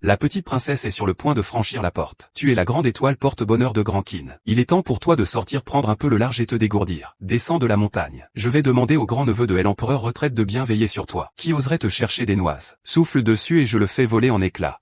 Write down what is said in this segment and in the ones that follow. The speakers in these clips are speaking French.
La petite princesse est sur le point de franchir la porte. Tu es la grande étoile porte-bonheur de Grankin. Il est temps pour toi de sortir prendre un peu le large et te dégourdir. Descends de la montagne. Je vais demander au grand-neveu de l'empereur retraite de bien veiller sur toi. Qui oserait te chercher des noises? Souffle dessus et je le fais voler en éclats.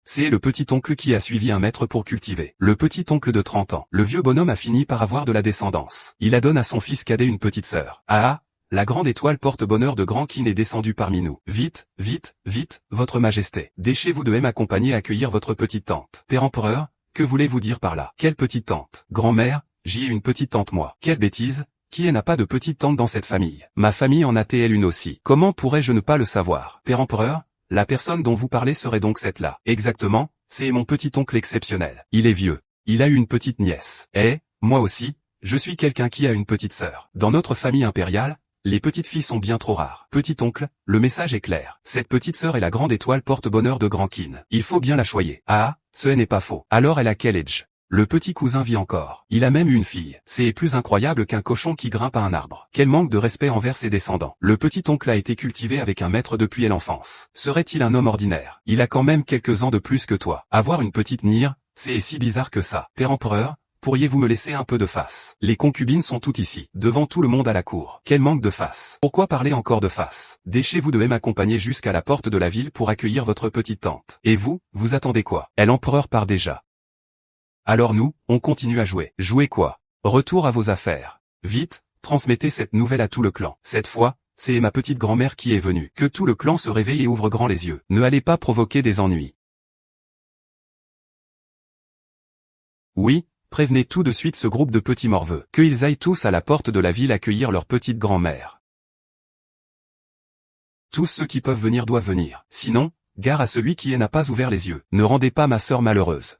C'est le petit-oncle qui a suivi un maître pour cultiver. Le petit-oncle de 30 ans. Le vieux bonhomme a fini par avoir de la descendance. Il adonne à son fils cadet une petite sœur. Ah, la grande étoile porte-bonheur de Grankin est descendue parmi nous. Vite, vite, vite, votre majesté. Dépêchez-vous de m'accompagner à accueillir votre petite tante. Père empereur, que voulez-vous dire par là? Quelle petite tante? Grand-mère, j'y ai une petite tante moi. Quelle bêtise! Qui n'a pas de petite tante dans cette famille? Ma famille en a-t-elle une aussi? Comment pourrais-je ne pas le savoir? Père empereur, la personne dont vous parlez serait donc cette-là. Exactement, c'est mon petit-oncle exceptionnel. Il est vieux. Il a eu une petite nièce. Et, moi aussi, je suis quelqu'un qui a une petite sœur. Dans notre famille impériale, les petites filles sont bien trop rares. Petit-oncle, le message est clair. Cette petite sœur est la grande étoile porte-bonheur de Grankin. Il faut bien la choyer. Ah, ce n'est pas faux. Alors elle a quel âge? Le petit cousin vit encore. Il a même eu une fille. C'est plus incroyable qu'un cochon qui grimpe à un arbre. Quel manque de respect envers ses descendants. Le petit oncle a été cultivé avec un maître depuis l'enfance. Serait-il un homme ordinaire? Il a quand même quelques ans de plus que toi. Avoir une petite nire, c'est si bizarre que ça. Père empereur, pourriez-vous me laisser un peu de face? Les concubines sont toutes ici, devant tout le monde à la cour. Quel manque de face. Pourquoi parler encore de face? Dépêchez-vous de m'accompagner jusqu'à la porte de la ville pour accueillir votre petite tante. Et vous, vous attendez quoi? L'empereur part déjà. Alors nous, on continue à jouer. Jouer quoi? Retour à vos affaires. Vite, transmettez cette nouvelle à tout le clan. Cette fois, c'est ma petite grand-mère qui est venue. Que tout le clan se réveille et ouvre grand les yeux. Ne allez pas provoquer des ennuis. Oui, prévenez tout de suite ce groupe de petits morveux. Qu'ils aillent tous à la porte de la ville accueillir leur petite grand-mère. Tous ceux qui peuvent venir doivent venir. Sinon, gare à celui qui n'a pas ouvert les yeux. Ne rendez pas ma sœur malheureuse.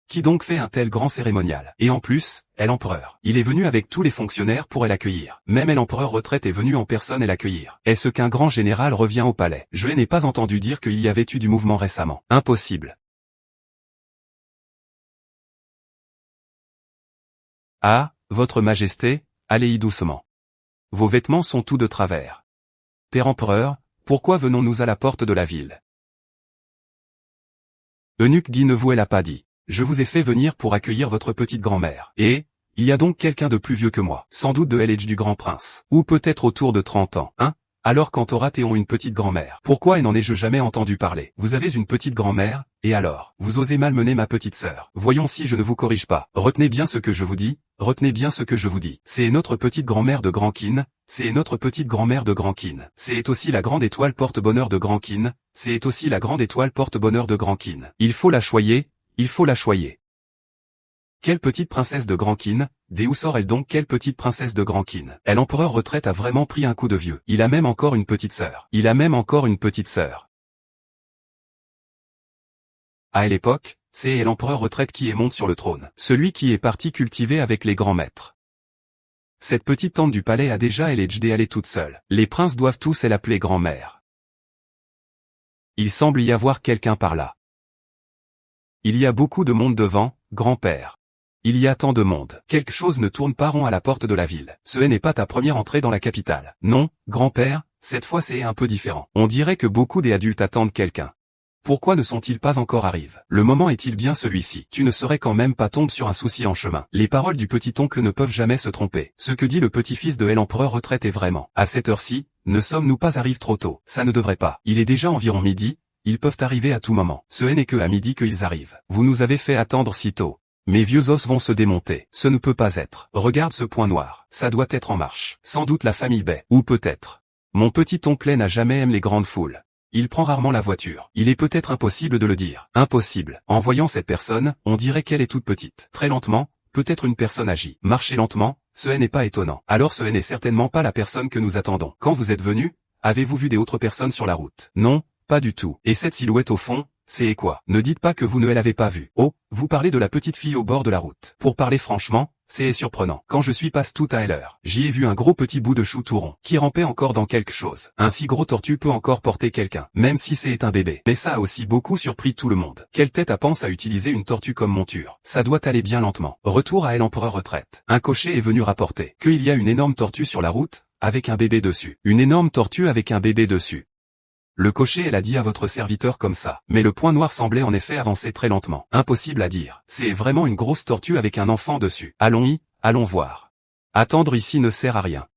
Qui donc fait un tel grand cérémonial? Et en plus, l'empereur. Il est venu avec tous les fonctionnaires pour l'accueillir. Même l'empereur retraite est venu en personne l'accueillir. Est-ce qu'un grand général revient au palais? Je n'ai pas entendu dire qu'il y avait eu du mouvement récemment. Impossible. Ah, votre majesté, allez-y doucement. Vos vêtements sont tout de travers. Père empereur, pourquoi venons-nous à la porte de la ville? Eunuque dit ne vous l'a pas dit. Je vous ai fait venir pour accueillir votre petite grand-mère. Et, il y a donc quelqu'un de plus vieux que moi. Sans doute de l'âge du grand prince. Ou peut-être autour de 30 ans. Hein? Alors quand aura-t-on une petite grand-mère? Pourquoi n'en ai-je jamais entendu parler? Vous avez une petite grand-mère, et alors? Vous osez malmener ma petite sœur. Voyons si je ne vous corrige pas. Retenez bien ce que je vous dis, retenez bien ce que je vous dis. C'est notre petite grand-mère de Grankin, c'est notre petite grand-mère de Grankin. C'est aussi la grande étoile porte-bonheur de Grankin, c'est aussi la grande étoile porte-bonheur de Grankin. Il faut la choyer. Il faut la choyer. Quelle petite princesse de Grankin? D'où sort-elle donc? Quelle petite princesse de Grankin? L'empereur retraite a vraiment pris un coup de vieux. Il a même encore une petite sœur. Il a même encore une petite sœur. À l'époque, c'est l'empereur retraite qui est monte sur le trône. Celui qui est parti cultiver avec les grands maîtres. Cette petite tante du palais a déjà elle toute seule. Les princes doivent tous l'appeler grand-mère. Il semble y avoir quelqu'un par là. Il y a beaucoup de monde devant, grand-père. Il y a tant de monde. Quelque chose ne tourne pas rond à la porte de la ville. Ce n'est pas ta première entrée dans la capitale. Non, grand-père, cette fois c'est un peu différent. On dirait que beaucoup d'adultes attendent quelqu'un. Pourquoi ne sont-ils pas encore arrivés? Le moment est-il bien celui-ci? Tu ne serais quand même pas tombé sur un souci en chemin. Les paroles du petit-oncle ne peuvent jamais se tromper. Ce que dit le petit-fils de l'empereur retraite est vraiment. À cette heure-ci, ne sommes-nous pas arrivés trop tôt? Ça ne devrait pas. Il est déjà environ midi. Ils peuvent arriver à tout moment. Ce n'est que à midi qu'ils arrivent. Vous nous avez fait attendre si tôt. Mes vieux os vont se démonter. Ce ne peut pas être. Regarde ce point noir. Ça doit être en marche. Sans doute la famille Bay. Ou peut-être. Mon petit oncle n'a jamais aimé les grandes foules. Il prend rarement la voiture. Il est peut-être impossible de le dire. Impossible. En voyant cette personne, on dirait qu'elle est toute petite. Très lentement, peut-être une personne agit. Marcher lentement, ce n'est pas étonnant. Alors ce n'est certainement pas la personne que nous attendons. Quand vous êtes venu, avez-vous vu des autres personnes sur la route? Non. Pas du tout. Et cette silhouette au fond, c'est quoi? Ne dites pas que vous ne l'avez pas vue. Oh, vous parlez de la petite fille au bord de la route. Pour parler franchement, C'est surprenant. Quand je suis passe tout à l'heure, j'y ai vu un gros petit bout de chou tout rond, qui rampait encore dans quelque chose. Un si gros tortue peut encore porter quelqu'un, même si c'est un bébé. Mais ça a aussi beaucoup surpris tout le monde. Quelle tête à pense à utiliser une tortue comme monture? Ça doit aller bien lentement. Retour à l'empereur retraite. Un cocher est venu rapporter qu'il y a une énorme tortue sur la route, avec un bébé dessus. Une énorme tortue avec un bébé dessus. Le cocher elle a dit à votre serviteur comme ça. Mais le point noir semblait en effet avancer très lentement. Impossible à dire. C'est vraiment une grosse tortue avec un enfant dessus. Allons-y, allons voir. Attendre ici ne sert à rien.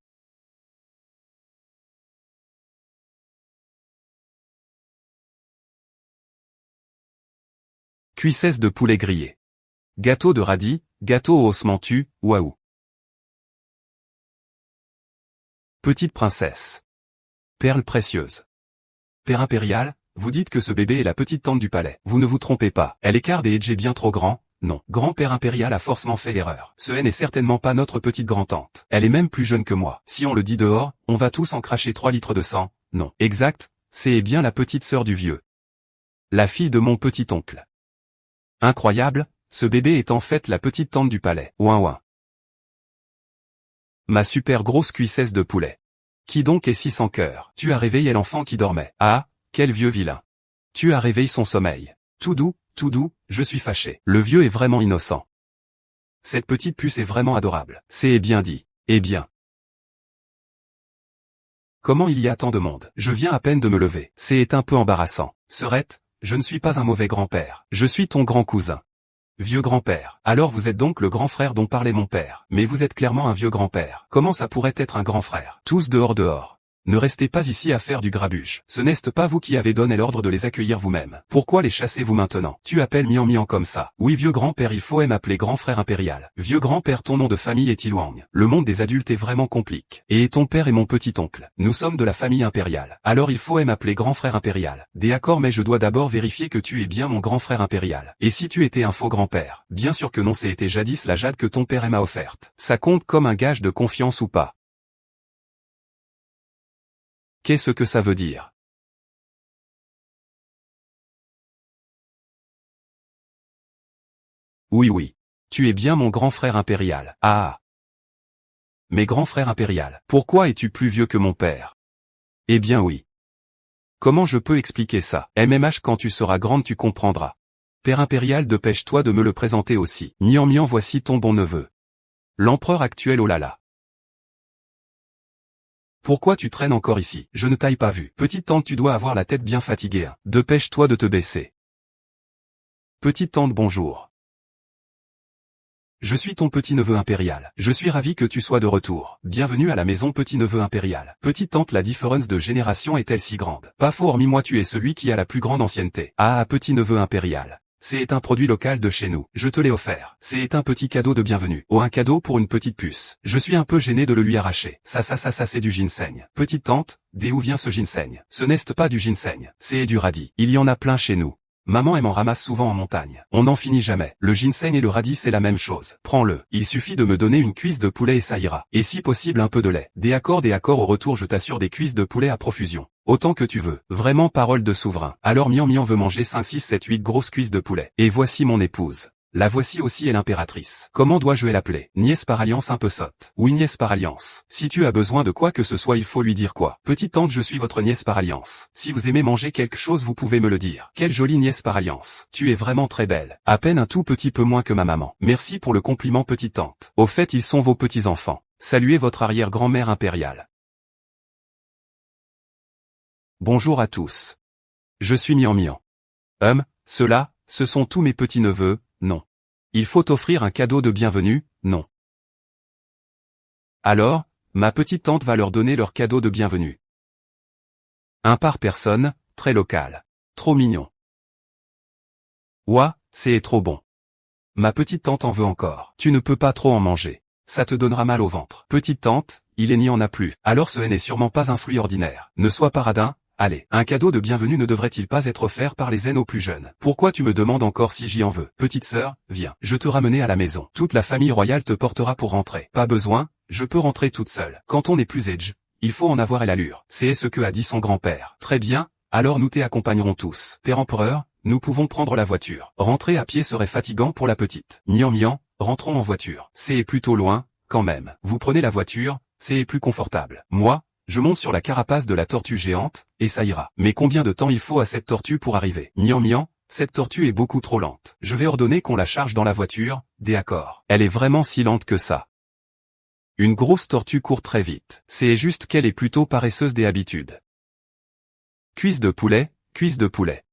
Cuissesse de poulet grillé. Gâteau de radis, gâteau au haussement tu, waouh. Petite princesse. Perle précieuse. Père impérial, vous dites que ce bébé est la petite tante du palais. Vous ne vous trompez pas. Elle écarte et est bien trop grand. Non. Grand-père impérial a forcément fait l'erreur. Ce n'est certainement pas notre petite grand-tante. Elle est même plus jeune que moi. Si on le dit dehors, on va tous en cracher 3 litres de sang. Non. Exact, c'est bien la petite sœur du vieux. La fille de mon petit-oncle. Incroyable, ce bébé est en fait la petite tante du palais. Ouin ouin. Ma super grosse cuissesse de poulet. Qui donc est si sans cœur? Tu as réveillé l'enfant qui dormait. Ah, quel vieux vilain. Tu as réveillé son sommeil. Tout doux, je suis fâché. Le vieux est vraiment innocent. Cette petite puce est vraiment adorable. C'est bien dit. Eh bien. Comment il y a tant de monde? Je viens à peine de me lever. C'est un peu embarrassant. Serette, je ne suis pas un mauvais grand-père. Je suis ton grand cousin. Vieux grand-père. Alors vous êtes donc le grand frère dont parlait mon père. Mais vous êtes clairement un vieux grand-père. Comment ça pourrait être un grand frère? Tous dehors. Ne restez pas ici à faire du grabuge. Ce n'est pas vous qui avez donné l'ordre de les accueillir vous-même. Pourquoi les chassez-vous maintenant? Tu appelles Mian comme ça. Oui vieux grand-père, il faut m'appeler grand frère impérial. Vieux grand-père, ton nom de famille est Iluang. Le monde des adultes est vraiment compliqué. Et ton père est mon petit-oncle. Nous sommes de la famille impériale. Alors il faut m'appeler grand frère impérial. D'accord, mais je dois d'abord vérifier que tu es bien mon grand frère impérial. Et si tu étais un faux grand-père? Bien sûr que non, c'était jadis la jade que ton père m'a offerte. Ça compte comme un gage de confiance ou pas? Qu'est-ce que ça veut dire? Oui. Tu es bien mon grand frère impérial. Ah. Mais grand frère impérial, pourquoi es-tu plus vieux que mon père? Eh bien oui. Comment je peux expliquer ça? MMH, quand tu seras grande tu comprendras. Père impérial, dépêche-toi de me le présenter aussi. Mian, voici ton bon neveu. L'empereur actuel, oh là là. Pourquoi tu traînes encore ici? Je ne t'aille pas vu. Petite tante, tu dois avoir la tête bien fatiguée. Dépêche-toi de te baisser. Petite tante, bonjour. Je suis ton petit-neveu impérial. Je suis ravi que tu sois de retour. Bienvenue à la maison petit-neveu impérial. Petite tante, la différence de génération est-elle si grande? Pas faux, hormis moi tu es celui qui a la plus grande ancienneté. Ah, petit-neveu impérial. C'est un produit local de chez nous. Je te l'ai offert. C'est un petit cadeau de bienvenue. Oh, un cadeau pour une petite puce. Je suis un peu gêné de le lui arracher. Ça, c'est du ginseng. Petite tante, d'où vient ce ginseng? Ce n'est pas du ginseng. C'est du radis. Il y en a plein chez nous. Maman m'en ramasse souvent en montagne. On n'en finit jamais. Le ginseng et le radis c'est la même chose. Prends-le. Il suffit de me donner une cuisse de poulet et ça ira. Et si possible un peu de lait. Des accords au retour, je t'assure des cuisses de poulet à profusion. Autant que tu veux. Vraiment parole de souverain. Alors Mian veut manger 5, 6, 7, 8 grosses cuisses de poulet. Et voici mon épouse. La voici aussi est l'impératrice. Comment dois-je l'appeler? Nièce par alliance un peu sotte. Oui, nièce par alliance. Si tu as besoin de quoi que ce soit, il faut lui dire quoi. Petite tante, je suis votre nièce par alliance. Si vous aimez manger quelque chose, vous pouvez me le dire. Quelle jolie nièce par alliance. Tu es vraiment très belle. À peine un tout petit peu moins que ma maman. Merci pour le compliment, petite tante. Au fait, ils sont vos petits-enfants. Saluez votre arrière-grand-mère impériale. Bonjour à tous. Je suis Mian. Ceux-là, ce sont tous mes petits-neveux. Non. Il faut offrir un cadeau de bienvenue, non. Alors, ma petite tante va leur donner leur cadeau de bienvenue. Un par personne, très local. Trop mignon. Ouah, c'est trop bon. Ma petite tante en veut encore. Tu ne peux pas trop en manger. Ça te donnera mal au ventre. Petite tante, il n'y en a plus. Alors ce n'est sûrement pas un fruit ordinaire. Ne sois pas radin. Allez, un cadeau de bienvenue ne devrait-il pas être offert par les aînés aux plus jeunes? Pourquoi tu me demandes encore si j'y en veux? Petite sœur, viens, je te ramener à la maison. Toute la famille royale te portera pour rentrer. Pas besoin, je peux rentrer toute seule. Quand on est plus âgé, il faut en avoir l'allure. C'est ce que a dit son grand-père. Très bien, alors nous t'accompagnerons tous. Père empereur, nous pouvons prendre la voiture. Rentrer à pied serait fatigant pour la petite. Mian, rentrons en voiture. C'est plutôt loin, quand même. Vous prenez la voiture, c'est plus confortable. Moi, je monte sur la carapace de la tortue géante, et ça ira. Mais combien de temps il faut à cette tortue pour arriver? Miam miam, cette tortue est beaucoup trop lente. Je vais ordonner qu'on la charge dans la voiture, d'accord. Elle est vraiment si lente que ça. Une grosse tortue court très vite. C'est juste qu'elle est plutôt paresseuse des habitudes. Cuisse de poulet, cuisse de poulet.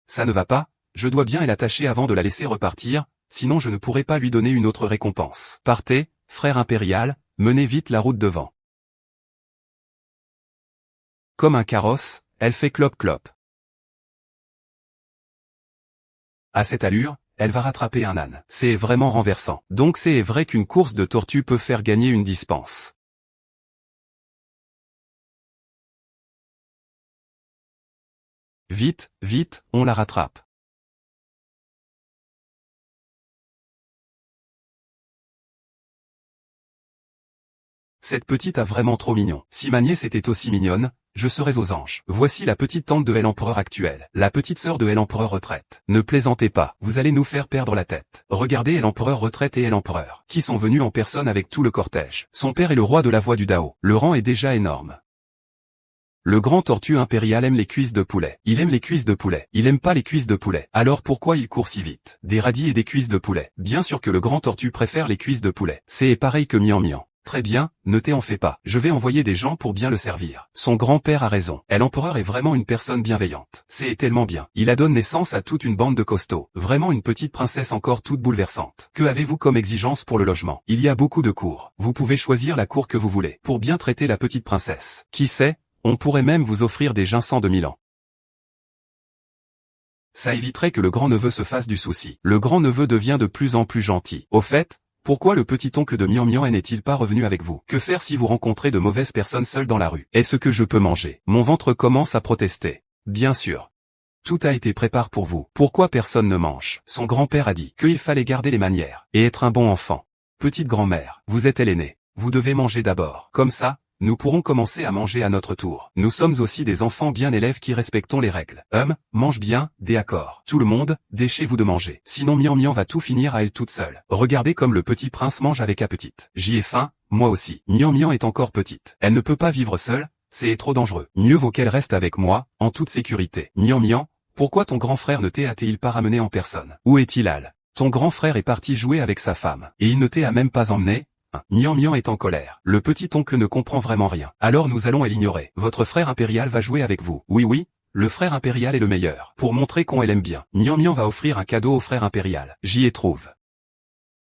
Ça ne va pas, je dois bien l'attacher avant de la laisser repartir, sinon je ne pourrai pas lui donner une autre récompense. Partez, frère impérial, menez vite la route devant. Comme un carrosse, elle fait clop-clop. À cette allure, elle va rattraper un âne. C'est vraiment renversant. Donc c'est vrai qu'une course de tortue peut faire gagner une dispense. Vite, vite, on la rattrape. Cette petite a vraiment trop mignon. Si ma nièce était aussi mignonne, je serais aux anges. Voici la petite tante de l'empereur actuelle, la petite sœur de l'empereur retraite. Ne plaisantez pas, vous allez nous faire perdre la tête. Regardez l'empereur retraite et l'empereur, qui sont venus en personne avec tout le cortège. Son père est le roi de la voie du Dao. Le rang est déjà énorme. Le grand tortue impérial aime les cuisses de poulet. Il aime les cuisses de poulet. Il aime pas les cuisses de poulet. Alors pourquoi il court si vite? Des radis et des cuisses de poulet. Bien sûr que le grand tortue préfère les cuisses de poulet. C'est pareil que miam miam. Très bien, ne t'en fais pas. Je vais envoyer des gens pour bien le servir. Son grand-père a raison. L'empereur est vraiment une personne bienveillante. C'est tellement bien. Il a donné naissance à toute une bande de costauds. Vraiment une petite princesse encore toute bouleversante. Que avez-vous comme exigence pour le logement? Il y a beaucoup de cours. Vous pouvez choisir la cour que vous voulez. Pour bien traiter la petite princesse. Qui sait, on pourrait même vous offrir des ginseng de Milan. Ça éviterait que le grand-neveu se fasse du souci. Le grand-neveu devient de plus en plus gentil. Au fait, pourquoi le petit-oncle de Miam Miam n'est-il pas revenu avec vous? Que faire si vous rencontrez de mauvaises personnes seules dans la rue? Est-ce que je peux manger? Mon ventre commence à protester. Bien sûr. Tout a été préparé pour vous. Pourquoi personne ne mange? Son grand-père a dit qu'il fallait garder les manières et être un bon enfant. Petite grand-mère, vous êtes l'aînée. Vous devez manger d'abord. Comme ça, nous pourrons commencer à manger à notre tour. Nous sommes aussi des enfants bien élèves qui respectons les règles. Mange bien, d'accord. Tout le monde, déchez-vous de manger. Sinon Miam Miam va tout finir à elle toute seule. Regardez comme le petit prince mange avec appétit. J'y ai faim, moi aussi. Miam Miam est encore petite. Elle ne peut pas vivre seule, c'est trop dangereux. Mieux vaut qu'elle reste avec moi, en toute sécurité. Miam Miam, pourquoi ton grand frère ne t'a-t-il pas ramené en personne? Où est-il Al? Ton grand frère est parti jouer avec sa femme. Et il ne t'a même pas emmené? Miam Miam est en colère. Le petit oncle ne comprend vraiment rien. Alors nous allons l'ignorer. Votre frère impérial va jouer avec vous. Oui, le frère impérial est le meilleur. Pour montrer qu'on l'aime bien, Miam Miam va offrir un cadeau au frère impérial. J'y ai trouve.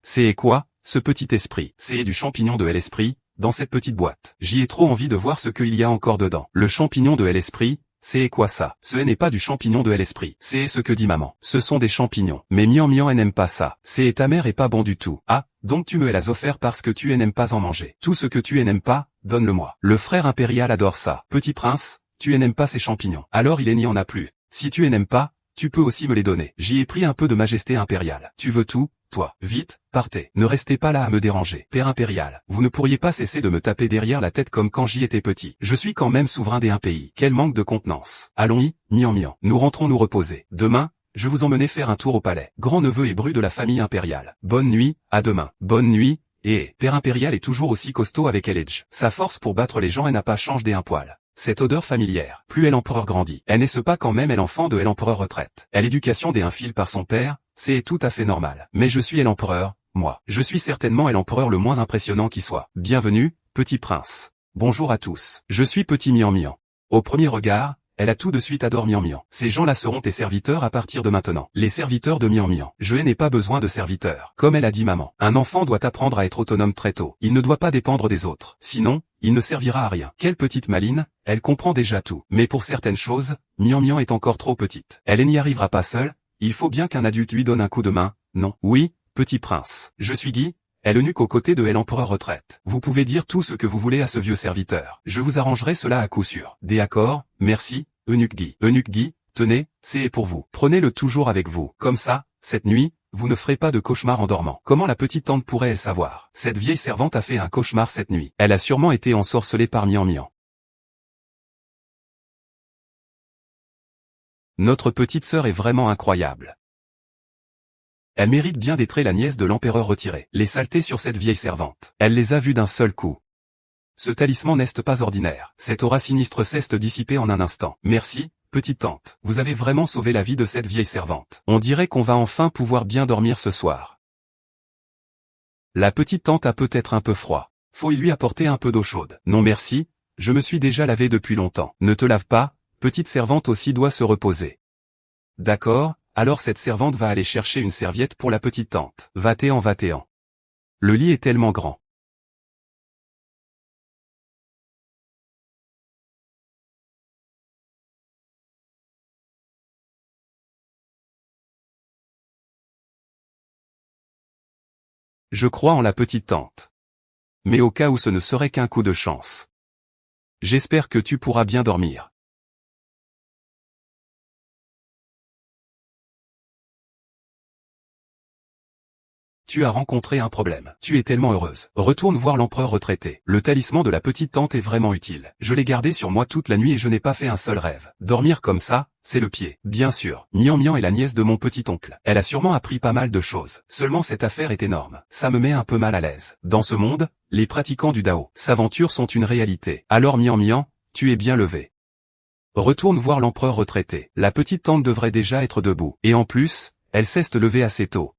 C'est quoi, ce petit esprit? C'est du champignon de l'esprit, dans cette petite boîte. J'y ai trop envie de voir ce qu'il y a encore dedans. Le champignon de l'esprit, c'est quoi ça? Ce n'est pas du champignon de l'esprit. C'est ce que dit maman. Ce sont des champignons. Mais Miam Miam n'aime pas ça. C'est ta mère est pas bon du tout. Ah, donc tu me l'as offert parce que tu n'aimes pas en manger. Tout ce que tu n'aimes pas, donne-le-moi. Le frère impérial adore ça. Petit prince, tu n'aimes pas ces champignons. Alors il n'y en a plus. Si tu n'aimes pas, tu peux aussi me les donner. J'y ai pris un peu de majesté impériale. Tu veux tout, toi? Vite, partez. Ne restez pas là à me déranger. Père impérial, vous ne pourriez pas cesser de me taper derrière la tête comme quand j'y étais petit. Je suis quand même souverain d'un pays. Quel manque de contenance. Allons-y, Miam Miam. Nous rentrons nous reposer. Demain, je vous emmenais faire un tour au palais. Grand-neveu et bru de la famille impériale. Bonne nuit, à demain. Bonne nuit, et Père impérial est toujours aussi costaud avec Eledge. Sa force pour battre les gens n'a pas changé un poil. Cette odeur familière. Plus l'empereur grandit. Elle n'est pas quand même l'enfant de l'empereur retraite. L'éducation des infile par son père, c'est tout à fait normal. Mais je suis l'empereur, moi. Je suis certainement l'empereur le moins impressionnant qui soit. Bienvenue, petit prince. Bonjour à tous. Je suis petit Miam Miam. Au premier regard, elle a tout de suite adoré Miam Miam. Ces gens-là seront tes serviteurs à partir de maintenant. Les serviteurs de Miam Miam. Je n'ai pas besoin de serviteurs. Comme elle a dit maman. Un enfant doit apprendre à être autonome très tôt. Il ne doit pas dépendre des autres. Sinon, il ne servira à rien. Quelle petite maline, elle comprend déjà tout. Mais pour certaines choses, Miam Miam est encore trop petite. Elle n'y arrivera pas seule, il faut bien qu'un adulte lui donne un coup de main, non? Oui, petit prince. Je suis Guy, l'eunuque aux côtés de l'empereur retraite. Vous pouvez dire tout ce que vous voulez à ce vieux serviteur. Je vous arrangerai cela à coup sûr. D'accord, merci, eunuque Guy. Eunuque Guy, tenez, c'est pour vous. Prenez-le toujours avec vous. Comme ça, cette nuit, vous ne ferez pas de cauchemar en dormant. Comment la petite tante pourrait-elle savoir? Cette vieille servante a fait un cauchemar cette nuit. Elle a sûrement été ensorcelée par Miam Miam. Notre petite sœur est vraiment incroyable. Elle mérite bien d'être la nièce de l'empereur retiré. Les saletés sur cette vieille servante. Elle les a vues d'un seul coup. Ce talisman n'est pas ordinaire. Cette aura sinistre cesse de dissiper en un instant. Merci, petite tante. Vous avez vraiment sauvé la vie de cette vieille servante. On dirait qu'on va enfin pouvoir bien dormir ce soir. La petite tante a peut-être un peu froid. Faut lui apporter un peu d'eau chaude. Non merci, je me suis déjà lavé depuis longtemps. Ne te lave pas, petite servante aussi doit se reposer. D'accord, alors cette servante va aller chercher une serviette pour la petite tante. Va-t'en, va-t'en. Le lit est tellement grand. Je crois en la petite tante. Mais au cas où ce ne serait qu'un coup de chance. J'espère que tu pourras bien dormir. Tu as rencontré un problème. Tu es tellement heureuse. Retourne voir l'empereur retraité. Le talisman de la petite tante est vraiment utile. Je l'ai gardé sur moi toute la nuit et je n'ai pas fait un seul rêve. Dormir comme ça, c'est le pied. Bien sûr, Mian Mian est la nièce de mon petit oncle. Elle a sûrement appris pas mal de choses. Seulement cette affaire est énorme. Ça me met un peu mal à l'aise. Dans ce monde, les pratiquants du Dao s'aventurent sont une réalité. Alors Mian Mian, tu es bien levé. Retourne voir l'empereur retraité. La petite tante devrait déjà être debout. Et en plus, elle sait se lever assez tôt.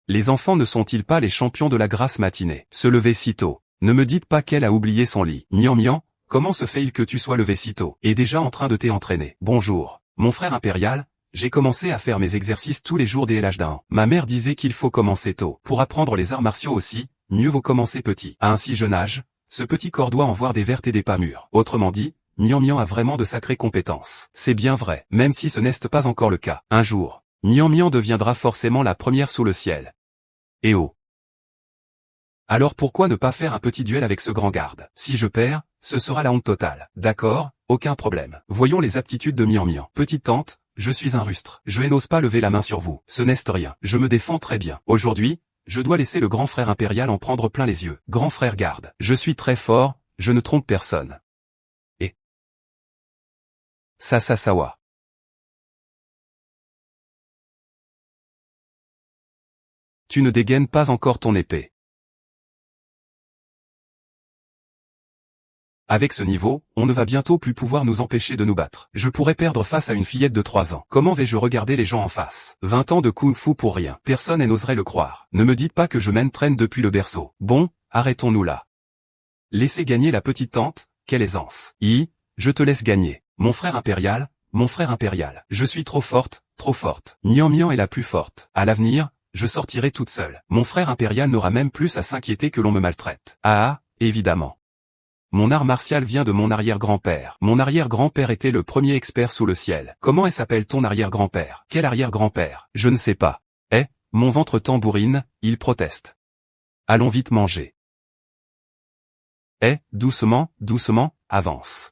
Les enfants ne sont-ils pas les champions de la grasse matinée? Se lever si tôt. Ne me dites pas qu'elle a oublié son lit. Mian Mian, comment se fait-il que tu sois levé si tôt et déjà en train de t'entraîner? Bonjour, mon frère impérial, j'ai commencé à faire mes exercices tous les jours dès l'âge d'un an. Ma mère disait qu'il faut commencer tôt. Pour apprendre les arts martiaux aussi, mieux vaut commencer petit. À un si jeune âge, ce petit corps doit en voir des vertes et des pas mûres. Autrement dit, Mian Mian a vraiment de sacrées compétences. C'est bien vrai, même si ce n'est pas encore le cas. Un jour, Mian Mian deviendra forcément la première sous le ciel. Et oh. Alors pourquoi ne pas faire un petit duel avec ce grand garde? Si je perds, ce sera la honte totale. D'accord, aucun problème. Voyons les aptitudes de Mian Mian. Petite tante, je suis un rustre. Je n'ose pas lever la main sur vous. Ce n'est rien. Je me défends très bien. Aujourd'hui, je dois laisser le grand frère impérial en prendre plein les yeux. Grand frère garde. Je suis très fort, je ne trompe personne. Et Sasasawa. Tu ne dégaines pas encore ton épée. Avec ce niveau, on ne va bientôt plus pouvoir nous empêcher de nous battre. Je pourrais perdre face à une fillette de 3 ans. Comment vais-je regarder les gens en face? 20 ans de kung-fu pour rien. Personne n'oserait le croire. Ne me dites pas que je m'entraîne depuis le berceau. Bon, arrêtons-nous là. Laissez gagner la petite tante, quelle aisance. Je te laisse gagner. Mon frère impérial, je suis trop forte, trop forte. Mian Mian est la plus forte. À l'avenir, je sortirai toute seule. Mon frère impérial n'aura même plus à s'inquiéter que l'on me maltraite. Ah, évidemment. Mon art martial vient de mon arrière-grand-père. Mon arrière-grand-père était le premier expert sous le ciel. Comment s'appelle ton arrière-grand-père? Quel arrière-grand-père? Je ne sais pas. Mon ventre tambourine, il proteste. Allons vite manger. Doucement, doucement, avance.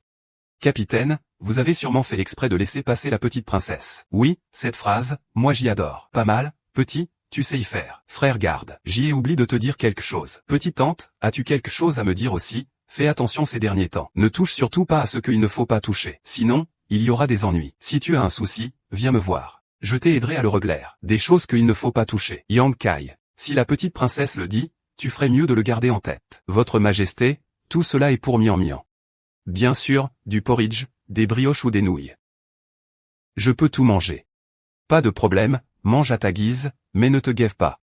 Capitaine, vous avez sûrement fait exprès de laisser passer la petite princesse. Oui, cette phrase, moi j'y adore. Pas mal, petit, tu sais y faire. Frère garde, j'y ai oublié de te dire quelque chose. Petite tante, as-tu quelque chose à me dire aussi? Fais attention ces derniers temps. Ne touche surtout pas à ce qu'il ne faut pas toucher. Sinon, il y aura des ennuis. Si tu as un souci, viens me voir. Je t'aiderai à le régler. Des choses qu'il ne faut pas toucher. Yang Kai. Si la petite princesse le dit, tu ferais mieux de le garder en tête. Votre Majesté, tout cela est pour Mian Mian. Bien sûr, du porridge, des brioches ou des nouilles. Je peux tout manger. Pas de problème, mange à ta guise, mais ne te gave pas.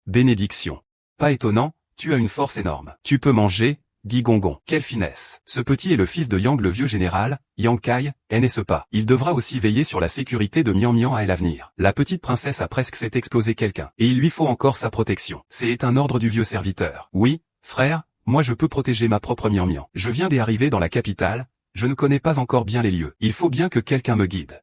Bénédiction. Pas étonnant, tu as une force énorme. Tu peux manger, Guy Gongon. Quelle finesse. Ce petit est le fils de Yang le vieux général, Yang Kai, n'est-ce pas? Il devra aussi veiller sur la sécurité de Mian Mian à l'avenir. La petite princesse a presque fait exploser quelqu'un, et il lui faut encore sa protection. C'est un ordre du vieux serviteur. Oui, frère, moi je peux protéger ma propre Mian Mian. Je viens d'arriver dans la capitale, je ne connais pas encore bien les lieux. Il faut bien que quelqu'un me guide.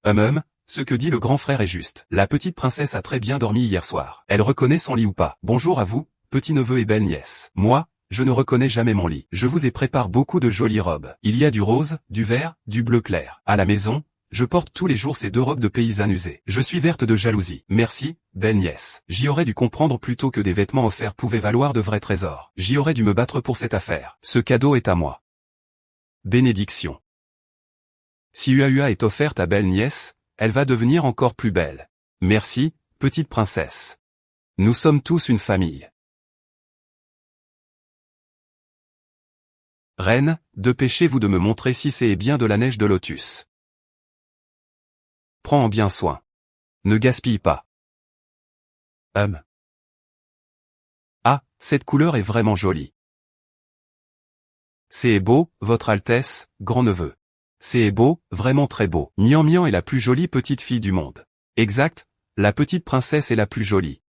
Ce que dit le grand frère est juste. La petite princesse a très bien dormi hier soir. Elle reconnaît son lit ou pas? Bonjour à vous, petit-neveu et belle-nièce. Moi, je ne reconnais jamais mon lit. Je vous ai préparé beaucoup de jolies robes. Il y a du rose, du vert, du bleu clair. À la maison, je porte tous les jours ces 2 robes de paysanne usées. Je suis verte de jalousie. Merci, belle-nièce. J'y aurais dû comprendre plutôt que des vêtements offerts pouvaient valoir de vrais trésors. J'y aurais dû me battre pour cette affaire. Ce cadeau est à moi. Bénédiction. Si Ua est offerte à belle-nièce, elle va devenir encore plus belle. Merci, petite princesse. Nous sommes tous une famille. Reine, dépêchez-vous de me montrer si c'est bien de la neige de lotus. Prends en bien soin. Ne gaspille pas. Ah, cette couleur est vraiment jolie. C'est beau, votre Altesse, grand-neveu. C'est beau, vraiment très beau. Mian Mian est la plus jolie petite fille du monde. Exact, la petite princesse est la plus jolie.